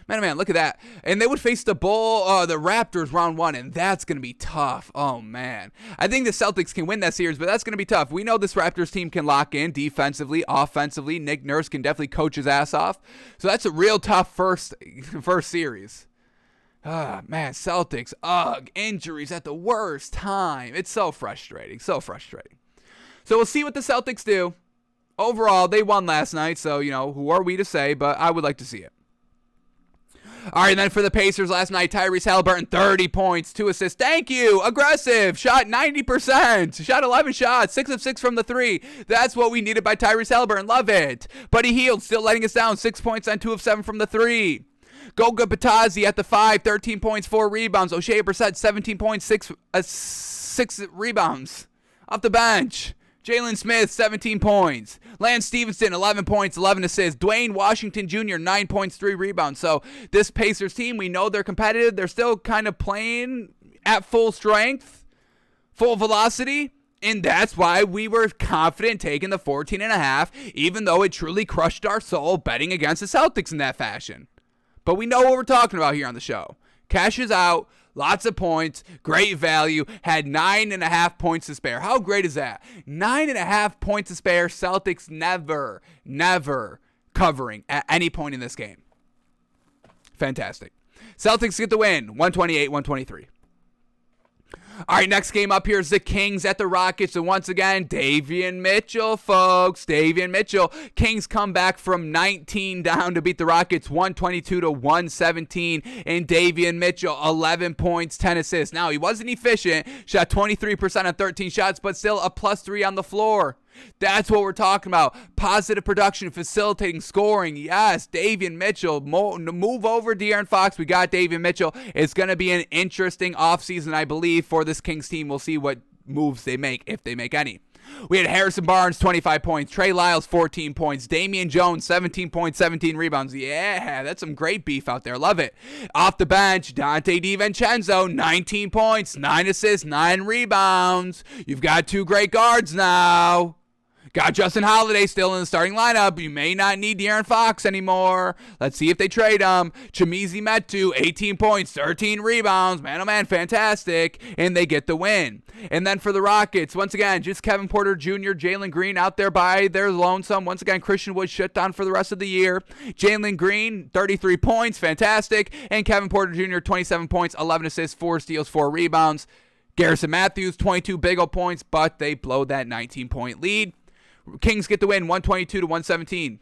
Man, look at that. And they would face the Raptors round 1, and that's going to be tough. Oh, man. I think the Celtics can win that series, but that's going to be tough. We know this Raptors team can lock in defensively, offensively. Nick Nurse can definitely coach his ass off. So that's a real tough first series. Man, Celtics, injuries at the worst time. It's so frustrating, So we'll see what the Celtics do. Overall, they won last night, so, who are we to say, but I would like to see it. All right, and then for the Pacers last night, Tyrese Haliburton, 30 points, 2 assists. Thank you. Aggressive. Shot 90%. Shot 11 shots. 6 of 6 from the 3. That's what we needed by Tyrese Haliburton. Love it. Buddy Hield still letting us down. 6 points on 2 of 7 from the 3. Goga Batadze at the 5, 13 points, 4 rebounds. O'Shea Brissett, 17 points, 6 rebounds off the bench. Jalen Smith, 17 points. Lance Stevenson, 11 points, 11 assists. Dwayne Washington Jr., 9 points, 3 rebounds. So this Pacers team, we know they're competitive. They're still kind of playing at full strength, full velocity. And that's why we were confident taking the 14.5, even though it truly crushed our soul betting against the Celtics in that fashion. But we know what we're talking about here on the show. Cash is out. Lots of points, great value, had 9.5 points to spare. How great is that? 9.5 points to spare. Celtics never covering at any point in this game. Fantastic. Celtics get the win, 128-123. All right, next game up here is the Kings at the Rockets. And once again, Davion Mitchell, folks. Davion Mitchell. Kings come back from 19 down to beat the Rockets 122-117. And Davion Mitchell, 11 points, 10 assists. Now, he wasn't efficient. Shot 23% on 13 shots, but still a +3 on the floor. That's what we're talking about. Positive production, facilitating, scoring. Yes, Davion Mitchell. Move over De'Aaron Fox. We got Davion Mitchell. It's going to be an interesting offseason, I believe, for this Kings team. We'll see what moves they make, if they make any. We had Harrison Barnes, 25 points. Trey Lyles, 14 points. Damian Jones, 17 points, 17 rebounds. Yeah, that's some great beef out there. Love it. Off the bench, Dante DiVincenzo, 19 points, 9 assists, 9 rebounds. You've got 2 great guards now. Got Justin Holiday still in the starting lineup. You may not need De'Aaron Fox anymore. Let's see if they trade him. Chimezie Metu, 18 points, 13 rebounds. Man, oh man, fantastic. And they get the win. And then for the Rockets, once again, just Kevin Porter Jr., Jalen Green out there by their lonesome. Once again, Christian Wood shut down for the rest of the year. Jalen Green, 33 points, fantastic. And Kevin Porter Jr., 27 points, 11 assists, 4 steals, 4 rebounds. Garrison Matthews, 22 big old points, but they blow that 19-point lead. Kings get the win, 122-117.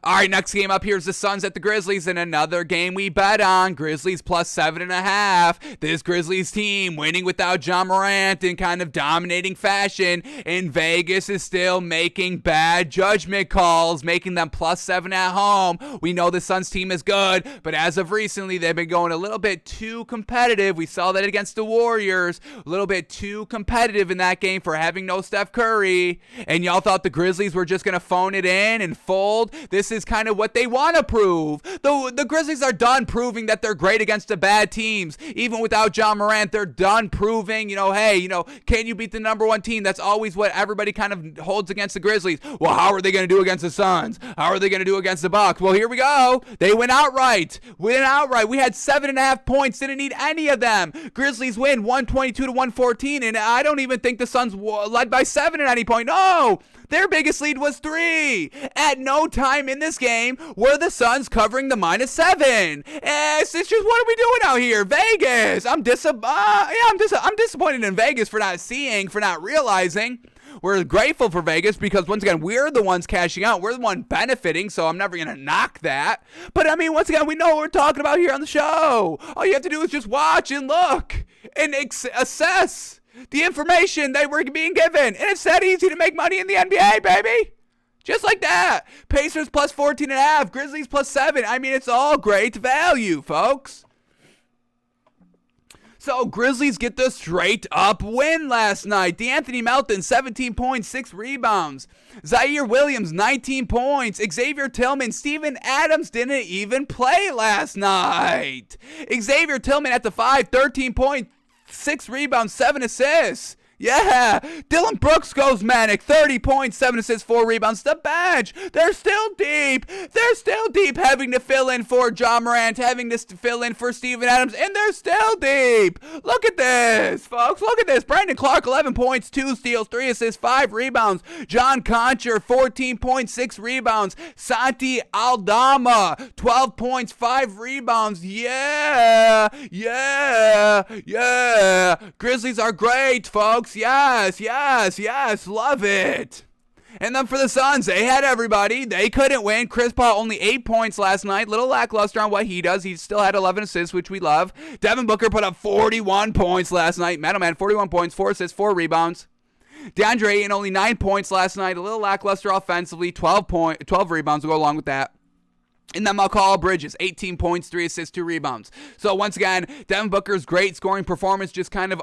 All right, next game up here is the Suns at the Grizzlies, and another game we bet on. Grizzlies plus 7.5. This Grizzlies team winning without Ja Morant in kind of dominating fashion, and Vegas is still making bad judgment calls, making them plus 7 at home. We know the Suns team is good, but as of recently, they've been going a little bit too competitive. We saw that against the Warriors, a little bit too competitive in that game for having no Steph Curry, and y'all thought the Grizzlies were just going to phone it in and fold. This is kind of what they want to prove. The Grizzlies are done proving that they're great against the bad teams. Even without Ja Morant, they're done proving, hey, can you beat the number 1 team? That's always what everybody kind of holds against the Grizzlies. Well, how are they going to do against the Suns? How are they going to do against the Bucks? Well, here we go. They went outright. We had 7.5 points. Didn't need any of them. Grizzlies win 122-114, and I don't even think the Suns led by 7 at any point. No! Their biggest lead was 3. At no time in this game were the Suns covering the -7. It's just, what are we doing out here? Vegas. I'm disappointed in Vegas for not seeing, for not realizing. We're grateful for Vegas because, once again, we're the ones cashing out. We're the one benefiting, so I'm never going to knock that. But, once again, we know what we're talking about here on the show. All you have to do is just watch and look and assess the information they were being given. And it's that easy to make money in the NBA, baby. Just like that. Pacers plus 14.5. Grizzlies plus 7. It's all great value, folks. So, Grizzlies get the straight-up win last night. DeAnthony Melton, 17 points, 6 rebounds. Zaire Williams, 19 points. Xavier Tillman, Steven Adams didn't even play last night. Xavier Tillman at the 5, 13 points. 6 rebounds, 7 assists. Yeah. Dylan Brooks goes manic. 30 points, 7 assists, 4 rebounds. The bench. They're still deep. Having to fill in for Ja Morant, having to fill in for Steven Adams, and they're still deep. Look at this, folks. Look at this. Brandon Clark, 11 points, 2 steals, 3 assists, 5 rebounds. John Concher, 14 points, 6 rebounds. Santi Aldama, 12 points, 5 rebounds. Yeah. Grizzlies are great, folks. Yes. Love it. And then for the Suns, they had everybody. They couldn't win. Chris Paul only 8 points last night. Little lackluster on what he does. He still had 11 assists, which we love. Devin Booker put up 41 points last night. Man, 41 points, 4 assists, 4 rebounds. DeAndre Ayton only 9 points last night. A little lackluster offensively. 12 rebounds to go along with that. And then Mikal Bridges, 18 points, 3 assists, 2 rebounds. So once again, Devin Booker's great scoring performance just kind of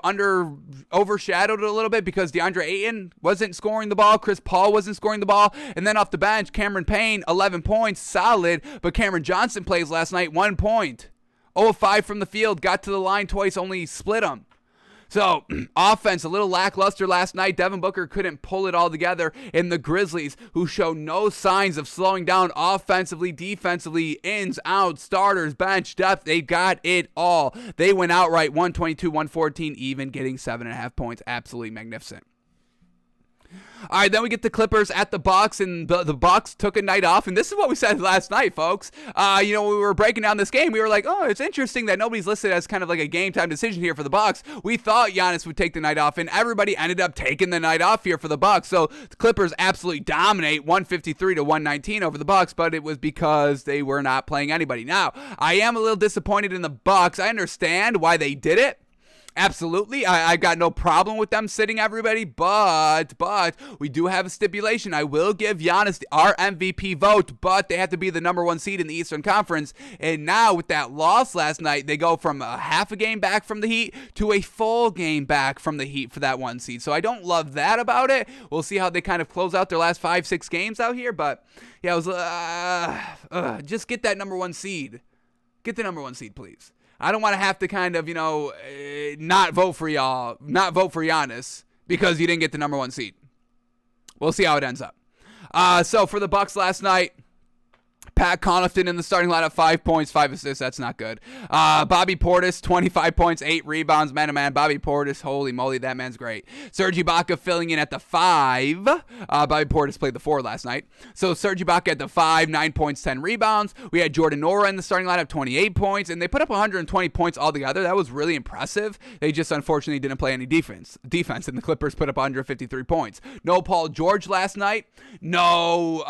overshadowed it a little bit because DeAndre Ayton wasn't scoring the ball. Chris Paul wasn't scoring the ball. And then off the bench, Cameron Payne, 11 points, solid. But Cameron Johnson plays last night, 1 point. 0 of 5 from the field, got to the line twice, only split them. So, offense, a little lackluster last night. Devin Booker couldn't pull it all together. And the Grizzlies, who show no signs of slowing down offensively, defensively, ins, outs, starters, bench, depth, they got it all. They went outright 122-114, even getting 7.5 points. Absolutely magnificent. All right, then we get the Clippers at the Bucks, and the Bucks took a night off, and this is what we said last night, folks. When we were breaking down this game, we were like, oh, it's interesting that nobody's listed as kind of like a game time decision here for the Bucks. We thought Giannis would take the night off, and everybody ended up taking the night off here for the Bucks. So the Clippers absolutely dominate 153 to 119 over the Bucks, but it was because they were not playing anybody. Now, I am a little disappointed in the Bucks. I understand why they did it. Absolutely. I got no problem with them sitting everybody, but we do have a stipulation. I will give Giannis our MVP vote, but they have to be the number 1 seed in the Eastern Conference. And now with that loss last night, they go from a half a game back from the Heat to a full game back from the Heat for that 1 seed. So I don't love that about it. We'll see how they kind of close out their last 5-6 games out here. But yeah, it was just get that number 1 seed. Get the number 1 seed, please. I don't want to have to kind of, not vote for Giannis because you didn't get the number 1 seed. We'll see how it ends up. So for the Bucks last night, Pat Connaughton in the starting lineup, 5 points, 5 assists. That's not good. Bobby Portis, 25 points, 8 rebounds. Man-to-man, Bobby Portis, holy moly, that man's great. Serge Ibaka filling in at the 5. Bobby Portis played the 4 last night. So Serge Ibaka at the 5, 9 points, 10 rebounds. We had Jordan Nora in the starting lineup, 28 points, and they put up 120 points altogether. That was really impressive. They just unfortunately didn't play any defense, and the Clippers put up 153 points. No Paul George last night. No,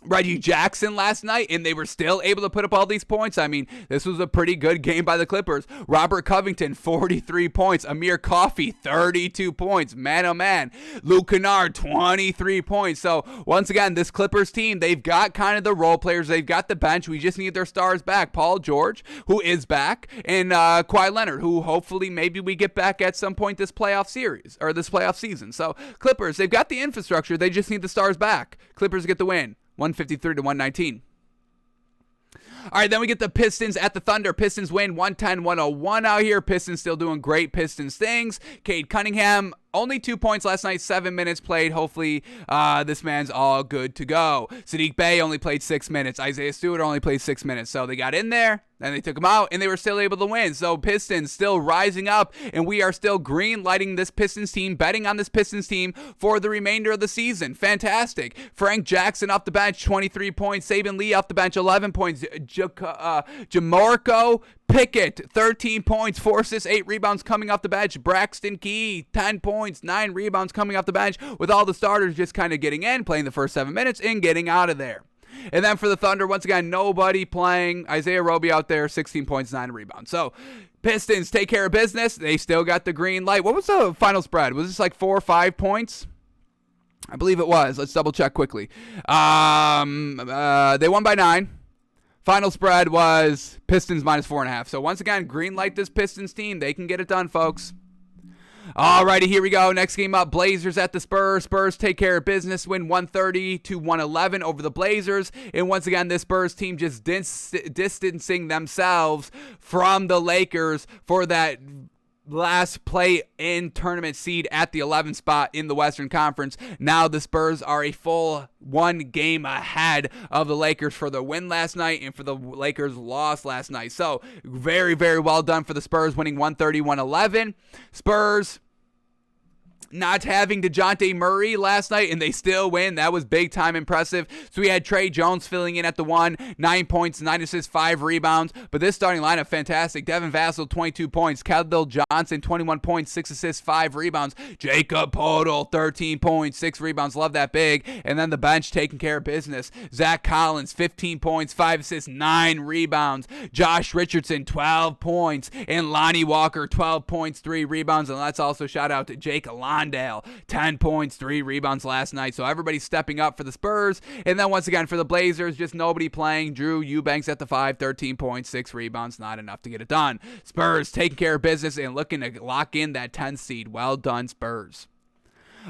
Reggie Jackson last night, and they were still able to put up all these points. I mean, this was a pretty good game by the Clippers. Robert Covington, 43 points. Amir Coffey, 32 points. Man, oh man. Luke Kennard, 23 points. So, once again, this Clippers team, they've got kind of the role players. They've got the bench. We just need their stars back. Paul George, who is back, and Kawhi Leonard, who hopefully maybe we get back at some point this playoff series, or this playoff season. So, Clippers, they've got the infrastructure. They just need the stars back. Clippers get the win. 153 to 119. All right, then we get the Pistons at the Thunder. Pistons win 110-101 out here. Pistons still doing great Pistons things. Cade Cunningham, only 2 points last night, 7 minutes played. Hopefully, this man's all good to go. Sadiq Bey only played 6 minutes. Isaiah Stewart only played 6 minutes. So they got in there, then they took him out, and they were still able to win. So Pistons still rising up, and we are still green lighting this Pistons team, betting on this Pistons team for the remainder of the season. Fantastic. Frank Jackson off the bench, 23 points. Saban Lee off the bench, 11 points. Jamarco Pickett, 13 points, 4 assists, 8 rebounds coming off the bench. Braxton Key, 10 points, 9 rebounds coming off the bench, with all the starters just kind of getting in, playing the first 7 minutes, and getting out of there. And then for the Thunder, once again, nobody playing. Isaiah Roby out there, 16 points, 9 rebounds. So, Pistons take care of business. They still got the green light. What was the final spread? Was this like 4 or 5 points? I believe it was. Let's double check quickly. They won by 9. Final spread was Pistons minus 4.5. So once again, green light this Pistons team. They can get it done, folks. Alrighty, here we go. Next game up, Blazers at the Spurs. Spurs take care of business, win 130 to 111 over the Blazers. And once again, this Spurs team just distancing themselves from the Lakers for that last play-in tournament seed at the 11th spot in the Western Conference. Now the Spurs are a full 1 game ahead of the Lakers for the win last night and for the Lakers' loss last night. So very, very well done for the Spurs, winning 130-111. Spurs not having DeJounte Murray last night, and they still win. That was big time impressive. So we had Trey Jones filling in at the 1, 9 points, 9 assists, 5 rebounds. But this starting lineup, fantastic. Devin Vassell, 22 points. Keldon Johnson, 21 points, 6 assists, 5 rebounds. Jacob Poeltl, 13 points, 6 rebounds. Love that big. And then the bench taking care of business. Zach Collins, 15 points, 5 assists, 9 rebounds. Josh Richardson, 12 points. And Lonnie Walker, 12 points, 3 rebounds. And let's also shout out to Jake Alondale, 10 points, 3 rebounds last night. So everybody's stepping up for the Spurs. And then once again for the Blazers, just nobody playing. Drew Eubanks at the 5, 13 points, 6 rebounds. Not enough to get it done. Spurs taking care of business and looking to lock in that 10th seed. Well done, Spurs.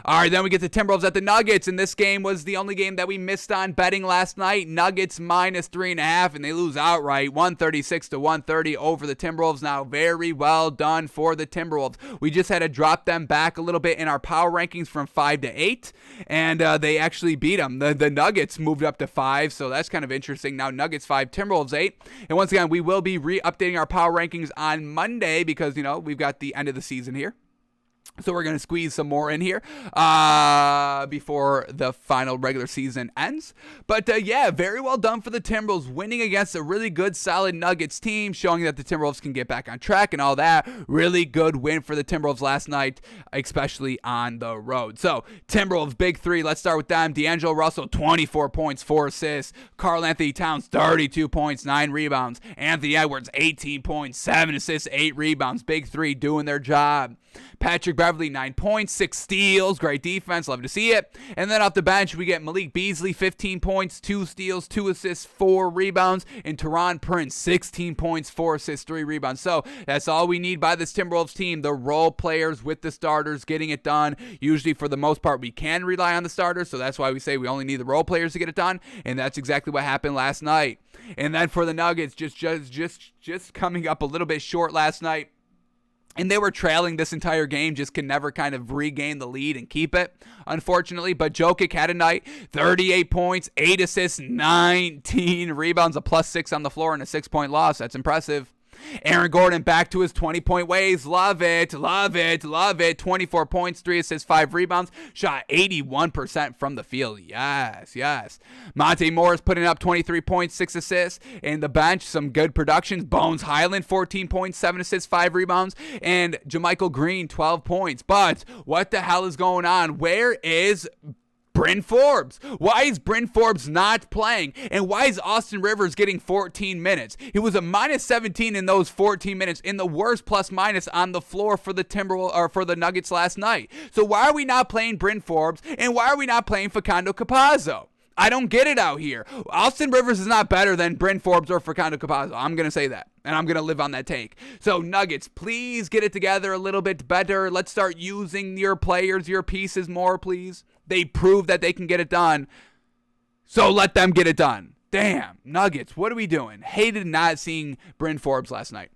All right, then we get the Timberwolves at the Nuggets, and this game was the only game that we missed on betting last night. Nuggets minus 3.5, and they lose outright, 136-130 over the Timberwolves. Now, very well done for the Timberwolves. We just had to drop them back a little bit in our power rankings from 5 to 8, and they actually beat them. The Nuggets moved up to 5, so that's kind of interesting. Now, Nuggets 5, Timberwolves 8, and once again, we will be re-updating our power rankings on Monday because, you know, we've got the end of the season here. So we're going to squeeze some more in here before the final regular season ends. But yeah, very well done for the Timberwolves, winning against a really good, solid Nuggets team, showing that the Timberwolves can get back on track and all that. Really good win for the Timberwolves last night, especially on the road. So Timberwolves big three. Let's start with them. D'Angelo Russell, 24 points, 4 assists. Karl Anthony Towns, 32 points, 9 rebounds. Anthony Edwards, 18 points, 7 assists, 8 rebounds. Big three doing their job. Patrick Beverley, 9 points, 6 steals. Great defense. Love to see it. And then off the bench, we get Malik Beasley, 15 points, 2 steals, 2 assists, 4 rebounds. And Teron Prince, 16 points, 4 assists, 3 rebounds. So that's all we need by this Timberwolves team. The role players with the starters getting it done. Usually, for the most part, we can rely on the starters. So that's why we say we only need the role players to get it done. And that's exactly what happened last night. And then for the Nuggets, just coming up a little bit short last night. And they were trailing this entire game, just can never kind of regain the lead and keep it, unfortunately. But Jokic had a night, 38 points, 8 assists, 19 rebounds, a +6 on the floor, and a 6-point loss. That's impressive. Aaron Gordon back to his 20-point ways. Love it, love it, love it. 24 points, 3 assists, 5 rebounds. Shot 81% from the field. Yes, yes. Monte Morris putting up 23 points, 6 assists. And the bench, some good productions. Bones Highland, 14 points, 7 assists, 5 rebounds. And JaMychal Green, 12 points. But what the hell is going on? Where is Bryn Forbes? Why is Bryn Forbes not playing? And why is Austin Rivers getting 14 minutes? He was a -17 in those 14 minutes, in the worst plus-minus on the floor for the for the Nuggets last night. So why are we not playing Bryn Forbes? And why are we not playing Facundo Campazzo? I don't get it out here. Austin Rivers is not better than Bryn Forbes or Facundo Campazzo. I'm going to say that, and I'm going to live on that take. So, Nuggets, please get it together a little bit better. Let's start using your players, your pieces more, please. They prove that they can get it done, so let them get it done. Damn, Nuggets, what are we doing? Hated not seeing Bryn Forbes last night.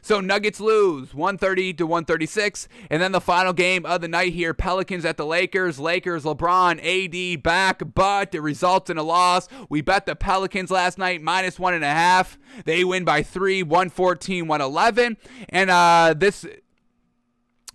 So Nuggets lose 130-136. And then the final game of the night here, Pelicans at the Lakers. Lakers, LeBron, AD back, but it results in a loss. We bet the Pelicans last night, -1.5. They win by 3, 114-111. And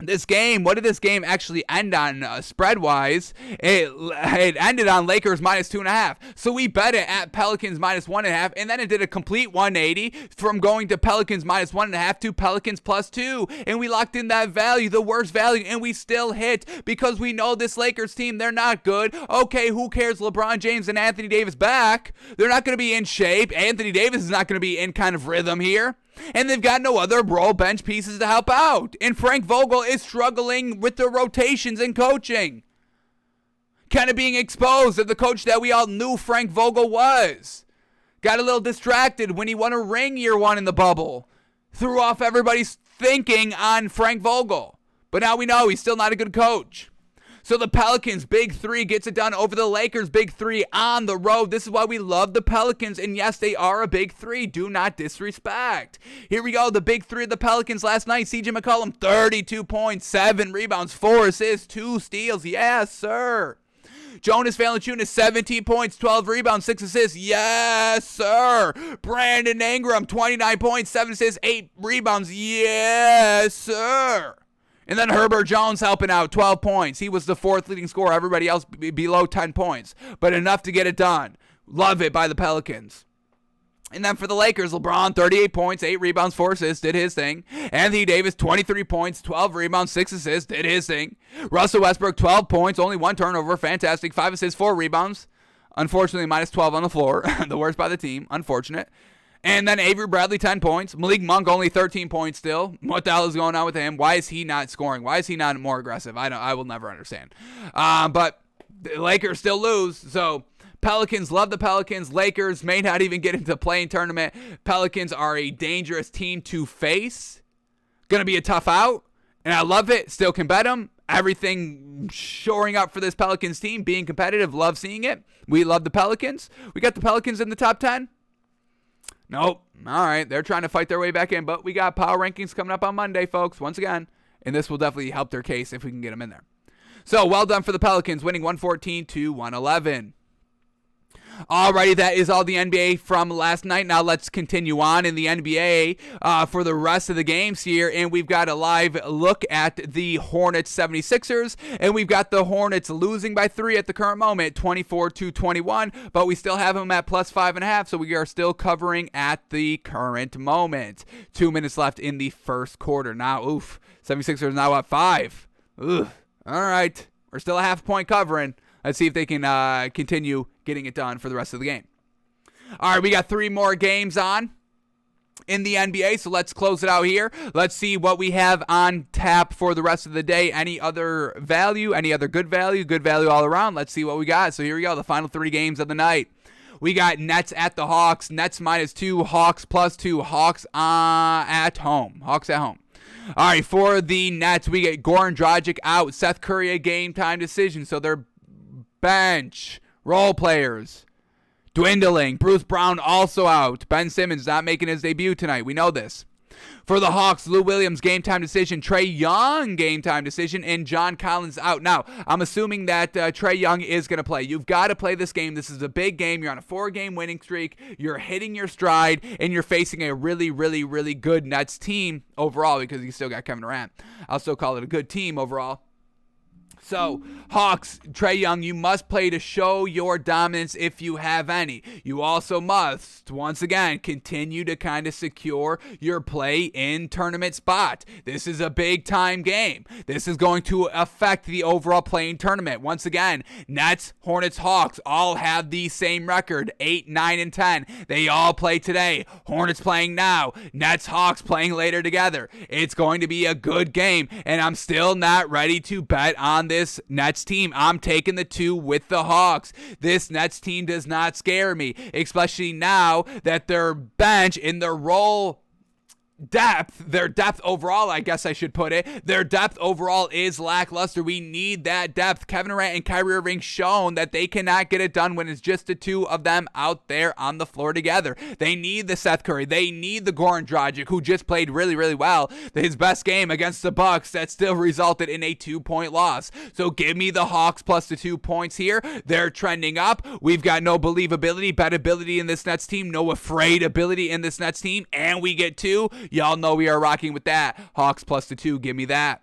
this game, what did this game actually end on spread-wise? It ended on Lakers -2.5. So we bet it at Pelicans -1.5, and then it did a complete 180 from going to Pelicans -1.5 to Pelicans +2. And we locked in that value, the worst value, and we still hit because we know this Lakers team, they're not good. Okay, who cares? LeBron James and Anthony Davis back. They're not going to be in shape. Anthony Davis is not going to be in kind of rhythm here. And they've got no other role bench pieces to help out. And Frank Vogel is struggling with the rotations and coaching. Kind of being exposed as the coach that we all knew Frank Vogel was. Got a little distracted when he won a ring year 1 in the bubble. Threw off everybody's thinking on Frank Vogel. But now we know he's still not a good coach. So the Pelicans, big three, gets it done over the Lakers, big three on the road. This is why we love the Pelicans. And yes, they are a big three. Do not disrespect. Here we go. The big three of the Pelicans last night. CJ McCollum, 32 points, 7 rebounds, 4 assists, 2 steals. Yes, sir. Jonas Valanciunas, 17 points, 12 rebounds, 6 assists. Yes, sir. Brandon Ingram, 29 points, 7 assists, 8 rebounds. Yes, sir. And then Herbert Jones helping out, 12 points. He was the 4th leading scorer. Everybody else below 10 points. But enough to get it done. Love it by the Pelicans. And then for the Lakers, LeBron, 38 points, 8 rebounds, 4 assists, did his thing. Anthony Davis, 23 points, 12 rebounds, 6 assists, did his thing. Russell Westbrook, 12 points, only 1 turnover, fantastic. 5 assists, 4 rebounds. Unfortunately, -12 on the floor. The worst by the team, unfortunate. And then Avery Bradley, 10 points. Malik Monk, only 13 points still. What the hell is going on with him? Why is he not scoring? Why is he not more aggressive? I will never understand. But the Lakers still lose. So Pelicans, love the Pelicans. Lakers may not even get into the play-in tournament. Pelicans are a dangerous team to face. Going to be a tough out. And I love it. Still can bet them. Everything shoring up for this Pelicans team. Being competitive. Love seeing it. We love the Pelicans. We got the Pelicans in the top 10. Nope. All right. They're trying to fight their way back in. But we got power rankings coming up on Monday, folks, once again. And this will definitely help their case if we can get them in there. So, well done for the Pelicans, winning 114-111. Alrighty, that is all the NBA from last night. Now let's continue on in the NBA for the rest of the games here. And we've got a live look at the Hornets 76ers. And we've got the Hornets losing by 3 at the current moment, 24-21. But we still have them at plus 5.5. So we are still covering at the current moment. 2 minutes left in the first quarter. Now, 76ers now at 5. All right. We're still a half point covering. Let's see if they can continue getting it done for the rest of the game. All right, we got 3 more games on in the NBA, so let's close it out here. Let's see what we have on tap for the rest of the day. Any other value, any other good value all around. Let's see what we got. So here we go, the final 3 games of the night. We got Nets at the Hawks. Nets -2, Hawks +2. Hawks at home. Hawks at home. All right, for the Nets, we get Goran Dragic out. Seth Curry, a game-time decision, so they're bench role players dwindling. Bruce Brown also out. Ben Simmons not making his debut tonight. We know this. For the Hawks, Lou Williams game time decision, Trae Young game time decision, and John Collins out. Now, I'm assuming that Trae Young is going to play. You've got to play this game. This is a big game. You're on a 4-game winning streak. You're hitting your stride, and you're facing a really, really, really good Nets team overall because you still got Kevin Durant. I'll still call it a good team overall. So, Hawks, Trae Young, you must play to show your dominance if you have any. You also must, once again, continue to kind of secure your play-in tournament spot. This is a big-time game. This is going to affect the overall play-in tournament. Once again, Nets, Hornets, Hawks all have the same record, 8, 9, and 10. They all play today. Hornets playing now. Nets, Hawks playing later together. It's going to be a good game, and I'm still not ready to bet on this Nets team. I'm taking the 2 with the Hawks. This Nets team does not scare me, especially now that their bench in their role their depth overall, I guess I should put it, their depth overall is lackluster. We need that depth. Kevin Durant and Kyrie Irving shown that they cannot get it done when it's just the 2 of them out there on the floor together. They need the Seth Curry. They need the Goran Dragic, who just played really, really well. His best game against the Bucks that still resulted in a 2-point loss. So give me the Hawks plus the 2 points here. They're trending up. We've got no believability, bettability in this Nets team, no afraid ability in this Nets team, and we get 2. Y'all know we are rocking with that. Hawks plus the 2. Give me that.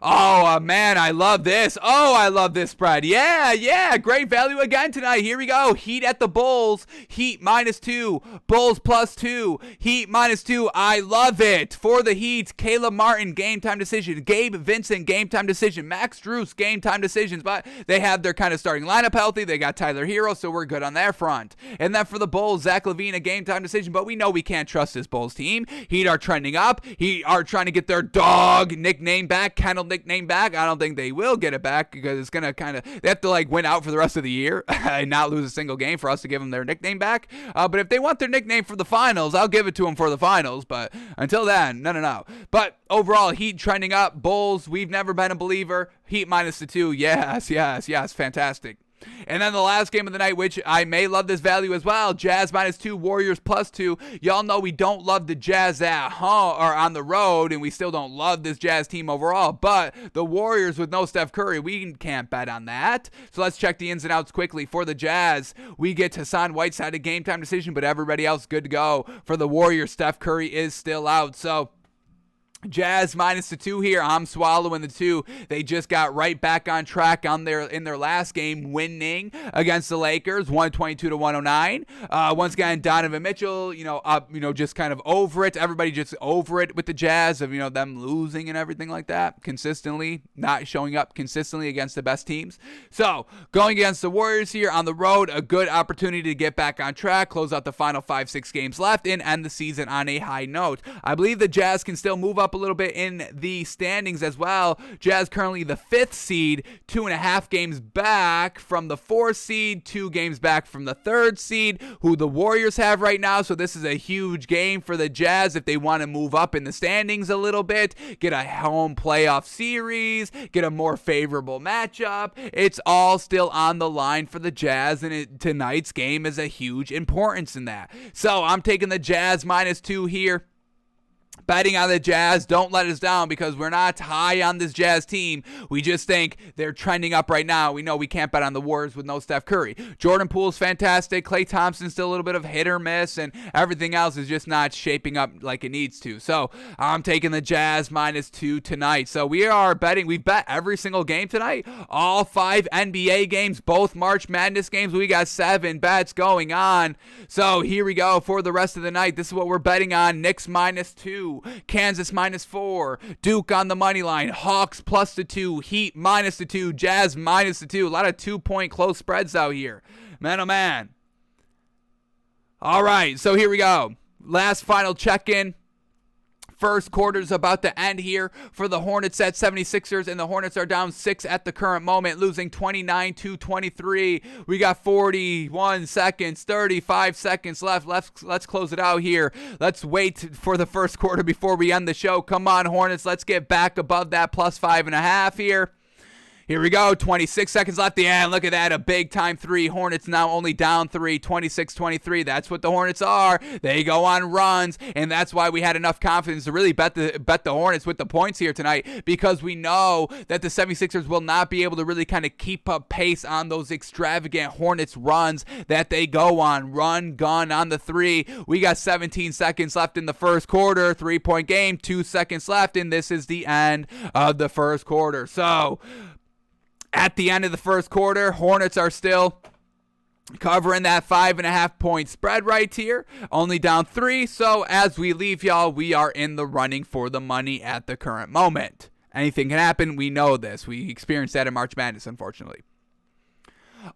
Oh, man, I love this. Oh, I love this spread. Yeah, great value again tonight. Here we go. Heat at the Bulls. Heat -2. Bulls +2. Heat -2. I love it. For the Heat, Caleb Martin, game time decision. Gabe Vincent, game time decision. Max Strus, game time decisions. But they have their kind of starting lineup healthy. They got Tyler Hero, so we're good on that front. And then for the Bulls, Zach LaVine, a game time decision. But we know we can't trust this Bulls team. Heat are trending up. Heat are trying to get their dog nickname back. Nickname back. I don't think they will get it back because it's gonna they have to win out for the rest of the year and not lose a single game for us to give them their nickname back. But if they want their nickname for the finals, I'll give it to them for the finals. But until then, no. But overall, Heat trending up. Bulls, we've never been a believer. Heat -2. Yes, fantastic. And then the last game of the night, which I may love this value as well, Jazz -2, Warriors +2. Y'all know we don't love the Jazz at home or on the road, and we still don't love this Jazz team overall. But the Warriors with no Steph Curry, we can't bet on that. So let's check the ins and outs quickly. For the Jazz, we get Hassan Whiteside, a game time decision, but everybody else good to go. For the Warriors, Steph Curry is still out. So Jazz -2 here. I'm swallowing the 2. They just got right back on track in their last game, winning against the Lakers, 122-109. Once again, Donovan Mitchell, just kind of over it. Everybody just over it with the Jazz of them losing and everything like that. Consistently not showing up consistently against the best teams. So going against the Warriors here on the road, a good opportunity to get back on track, close out the final 5-6 games left, and end the season on a high note. I believe the Jazz can still move up a little bit in the standings as well. Jazz currently the 5th seed, 2.5 games back from the 4th seed, 2 games back from the 3rd seed, who the Warriors have right now. So this is a huge game for the Jazz if they want to move up in the standings a little bit, get a home playoff series, get a more favorable matchup. It's all still on the line for the Jazz, and tonight's game is a huge importance in that. So I'm taking the Jazz -2 here. Betting on the Jazz, don't let us down because we're not high on this Jazz team. We just think they're trending up right now. We know we can't bet on the Warriors with no Steph Curry. Jordan Poole's fantastic. Klay Thompson's still a little bit of hit or miss, and everything else is just not shaping up like it needs to. So I'm taking the Jazz -2 tonight. So we are betting. We've bet every single game tonight. All 5 NBA games, both March Madness games. We got 7 bets going on. So here we go for the rest of the night. This is what we're betting on. Knicks -2. Kansas -4, Duke on the money line, Hawks +2, Heat -2, Jazz -2. A lot of 2-point close spreads out here. Man, oh man. All right, so here we go. Last final check-in. First quarter's about to end here for the Hornets at 76ers, and the Hornets are down 6 at the current moment, losing 29-23. We got 41 seconds, 35 seconds left. Let's close it out here. Let's wait for the first quarter before we end the show. Come on, Hornets. Let's get back above that +5.5 here. Here we go, 26 seconds left. Yeah, look at that, a big-time 3. Hornets now only down 3, 26-23. That's what the Hornets are. They go on runs, and that's why we had enough confidence to really bet the Hornets with the points here tonight, because we know that the 76ers will not be able to really kind of keep up pace on those extravagant Hornets runs that they go on. Run, gun on the 3. We got 17 seconds left in the first quarter. 3-point game, 2 seconds left, and this is the end of the first quarter. So at the end of the first quarter, Hornets are still covering that 5.5-point spread right here, only down 3. So as we leave y'all, we are in the running for the money at the current moment. Anything can happen. We know this. We experienced that in March Madness, unfortunately.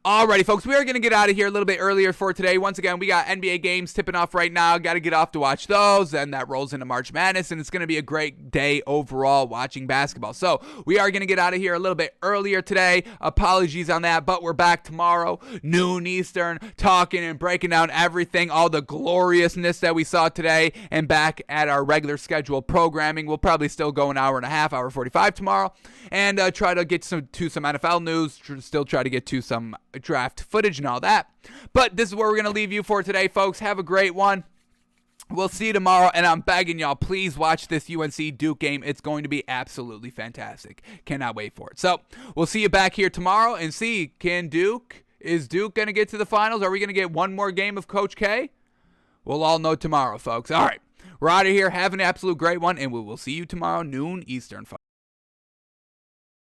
Alrighty, folks, we are going to get out of here a little bit earlier for today. Once again, we got NBA games tipping off right now. Got to get off to watch those, and that rolls into March Madness, and it's going to be a great day overall watching basketball. So we are going to get out of here a little bit earlier today. Apologies on that, but we're back tomorrow, noon Eastern, talking and breaking down everything, all the gloriousness that we saw today, and back at our regular scheduled programming. We'll probably still go an hour and a half, hour 45 tomorrow, and try to get to some NFL news, still try to get to some draft footage and all that. But this is where we're going to leave you for today, folks. Have a great one. We'll see you tomorrow, and I'm begging y'all, please watch this UNC Duke game. It's going to be absolutely fantastic. Cannot wait for it. So we'll see you back here tomorrow and see, is Duke going to get to the finals? Are we going to get one more game of Coach K? We'll all know tomorrow, folks. All right, we're out of here. Have an absolute great one, and we will see you tomorrow, noon Eastern, folks.